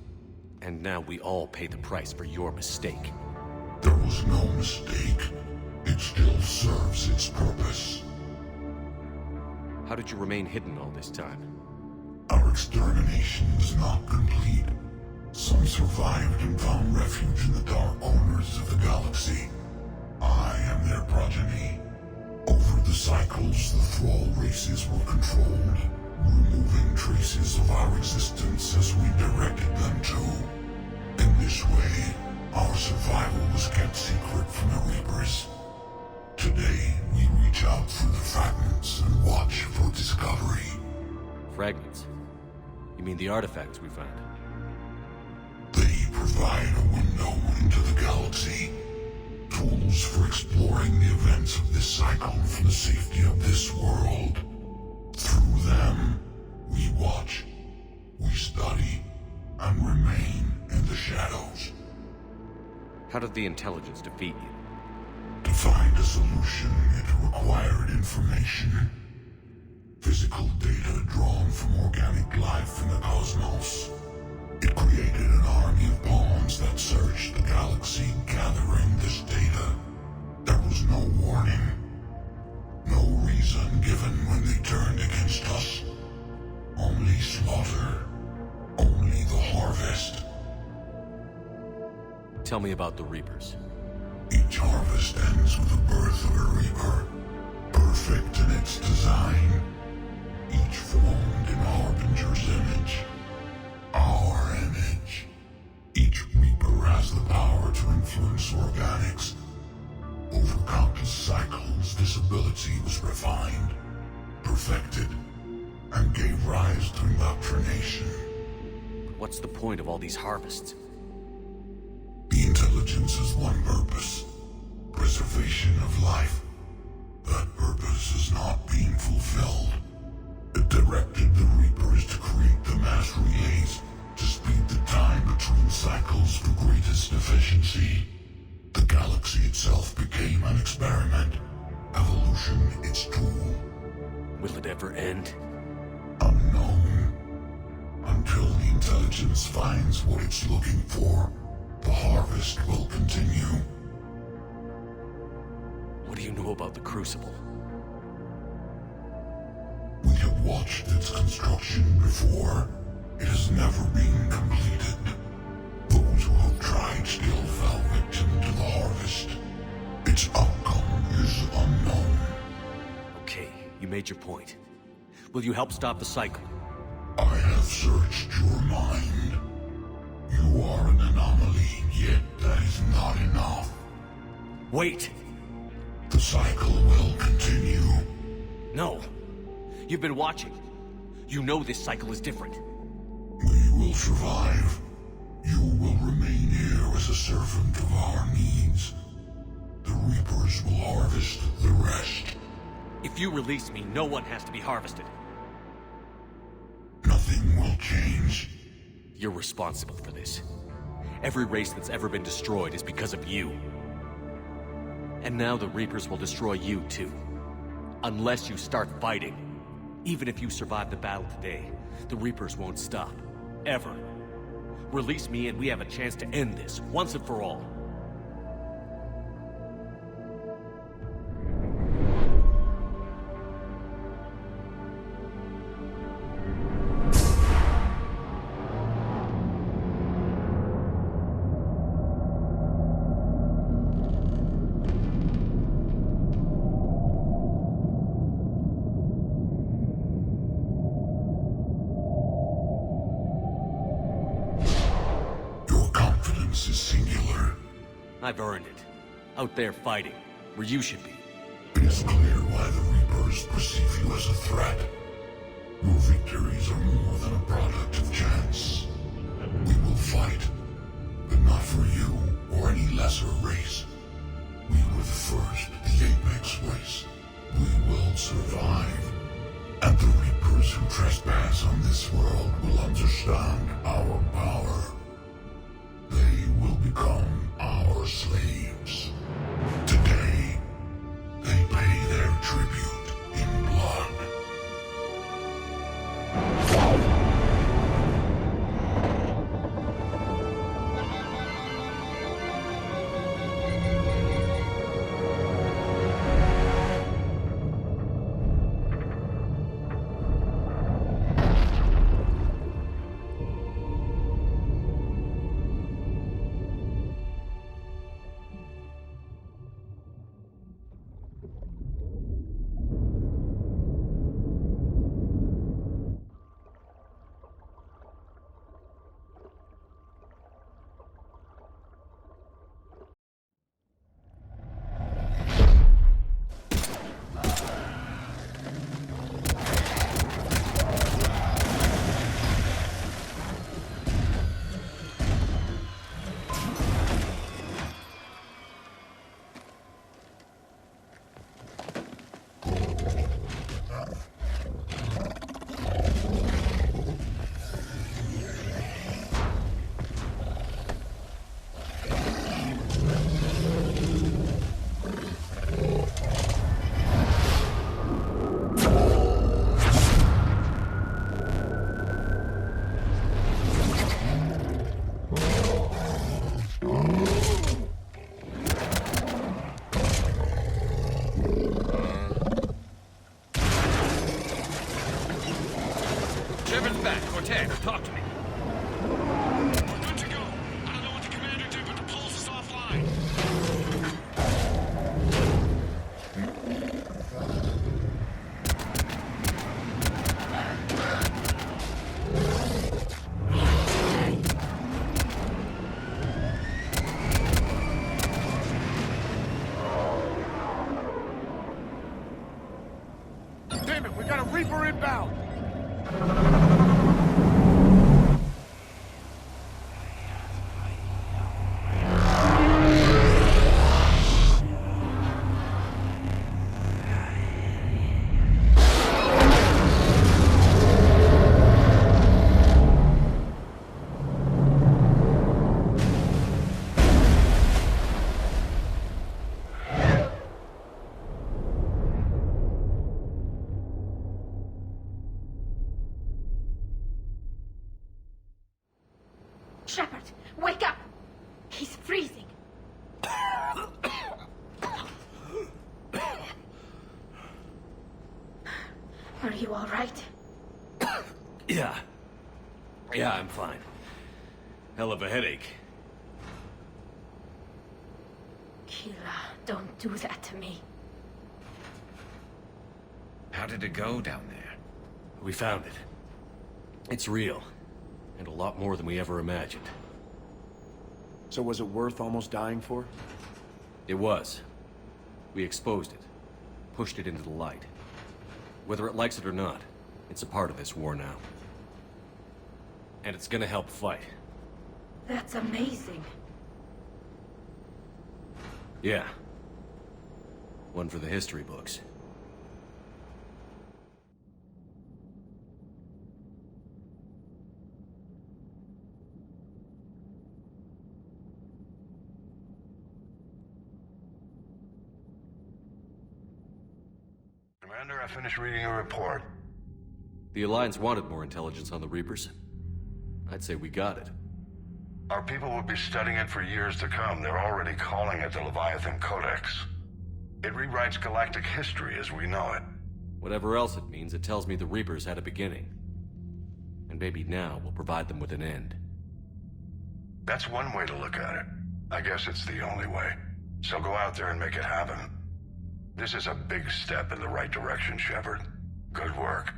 And now we all pay the price for your mistake. There was no mistake. It still serves its purpose. How did you remain hidden all this time? Our extermination is not complete. Some survived and found refuge in the dark corners of the galaxy. I am their progeny. Over the cycles, the Thrall races were controlled, removing traces of our existence as we directed them to. In this way, our survival was kept secret from the Reapers. Today, we reach out through the fragments and watch for discovery. Fragments? You mean the artifacts we found? They provide a window into the galaxy. Tools for exploring the events of this cycle from the safety of this world. Through them, we watch, we study, and remain in the shadows. How did the intelligence defeat you? To find a solution, it required information. Physical data drawn from organic life in the cosmos. It created an army of pawns that searched the galaxy, gathering this data. There was no warning. No reason given when they turned against us. Only slaughter. Only the harvest. Tell me about the Reapers. Each Each harvest ends with the birth of a reaper, perfect in its design, each formed in Harbinger's image, our image. Each reaper has the power to influence organics. Over countless cycles, this ability was refined, perfected, and gave rise to indoctrination. What's the point of all these harvests? The intelligence has one purpose: preservation of life. That purpose is not being fulfilled. It directed the Reapers to create the mass relays to speed the time between cycles for greatest efficiency. The galaxy itself became an experiment. Evolution its tool. Will it ever end? Unknown. Until the intelligence finds what it's looking for, the harvest will continue. What do you know about the Crucible? We have watched its construction before. It has never been completed. Those who have tried still fell victim to the harvest. Its outcome is unknown. Okay, you made your point. Will you help stop the cycle? I have searched your mind. You are an anomaly, yet that is not enough. Wait! The cycle will continue. No! You've been watching. You know this cycle is different. We will survive. You will remain here as a servant of our needs. The Reapers will harvest the rest. If you release me, no one has to be harvested. Nothing will change. You're responsible for this. Every race that's ever been destroyed is because of you. And now the Reapers will destroy you too. Unless you start fighting. Even if you survive the battle today, the Reapers won't stop. Ever. Release me and we have a chance to end this, once and for all. Is singular. I've earned it. Out there fighting, where you should be. It is clear why the Reapers perceive you as a threat. Your victories are more than a product of chance. We will fight, but not for you or any lesser race. We were the first, the apex race. We will survive. And the Reapers who trespass on this world will understand our power. They will become our slaves. Today, they pay their tribute in blood. Talk to me. We're good to go. I don't know what the commander did, but the pulse is offline. Shepard, wake up! He's freezing. Are you all right? Yeah. Yeah, I'm fine. Hell of a headache. Keela, don't do that to me. How did it go down there? We found it. It's real. And a lot more than we ever imagined. So was it worth almost dying for? It was. We exposed it. Pushed it into the light. Whether it likes it or not, it's a part of this war now. And it's gonna help fight. That's amazing. Yeah. One for the history books. Commander, I finished reading your report. The Alliance wanted more intelligence on the Reapers. I'd say we got it. Our people will be studying it for years to come. They're already calling it the Leviathan Codex. It rewrites galactic history as we know it. Whatever else it means, it tells me the Reapers had a beginning. And maybe now we'll provide them with an end. That's one way to look at it. I guess it's the only way. So go out there and make it happen. This is a big step in the right direction, Shepard. Good work.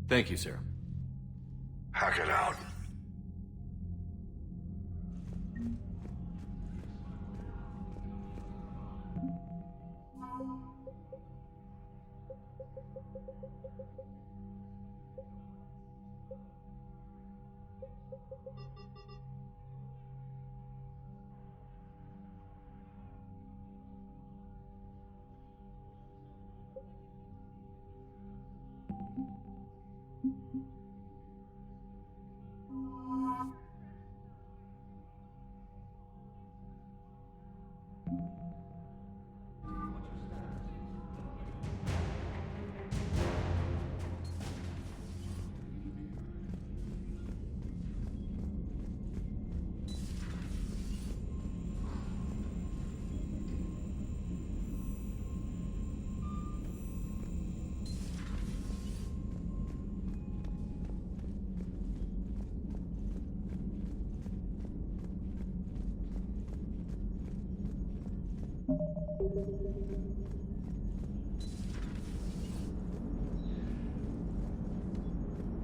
Thank you, sir. Hack it out.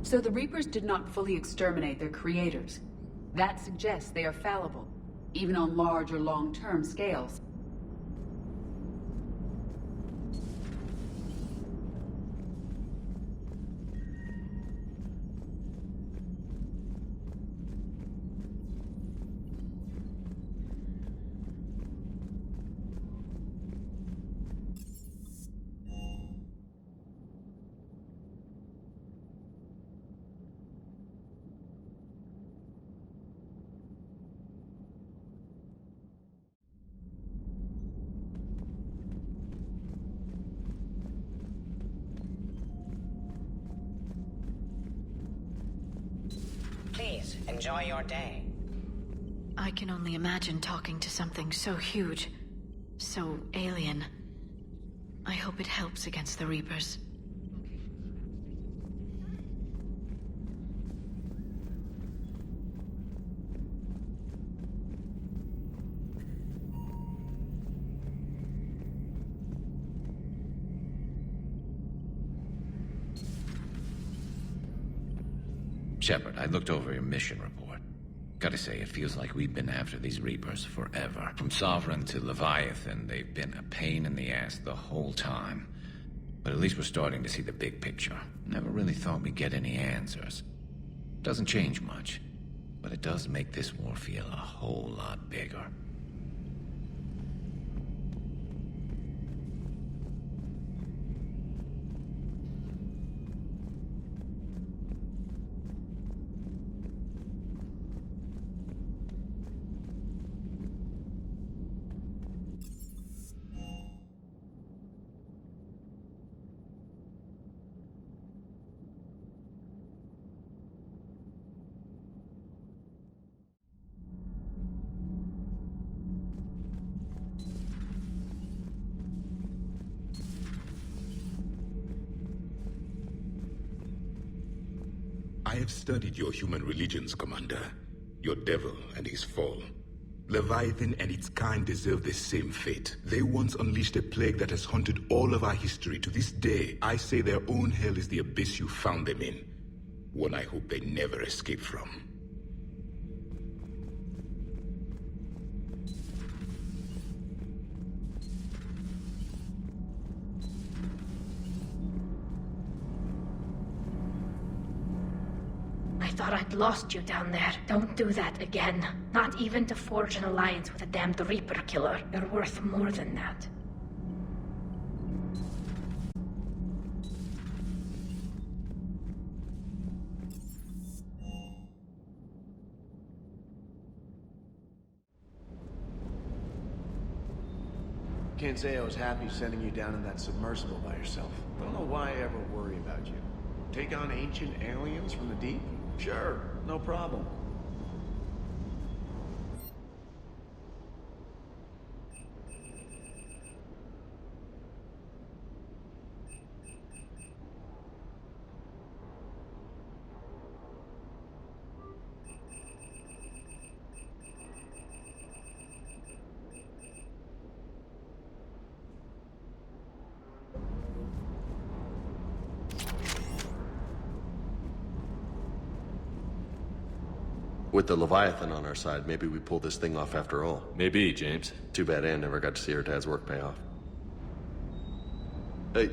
So the Reapers did not fully exterminate their creators. That suggests they are fallible, even on large or long-term scales. Please, enjoy your day. I can only imagine talking to something so huge, so alien. I hope it helps against the Reapers. Shepard, I looked over your mission report. Gotta say, it feels like we've been after these Reapers forever. From Sovereign to Leviathan, they've been a pain in the ass the whole time. But at least we're starting to see the big picture. Never really thought we'd get any answers. Doesn't change much, but it does make this war feel a whole lot bigger. I have studied your human religions, Commander. Your devil and his fall. Leviathan and its kind deserve the same fate. They once unleashed a plague that has haunted all of our history to this day. I say their own hell is the abyss you found them in. One I hope they never escape from. I thought I'd lost you down there. Don't do that again. Not even to forge an alliance with a damned Reaper killer. You're worth more than that. Can't say I was happy sending you down in that submersible by yourself. I don't know why I ever worry about you. Take on ancient aliens from the deep? Sure, no problem. With the Leviathan on our side, maybe we pull this thing off after all. Maybe, James. Too bad Anne never got to see her dad's work pay off. Hey.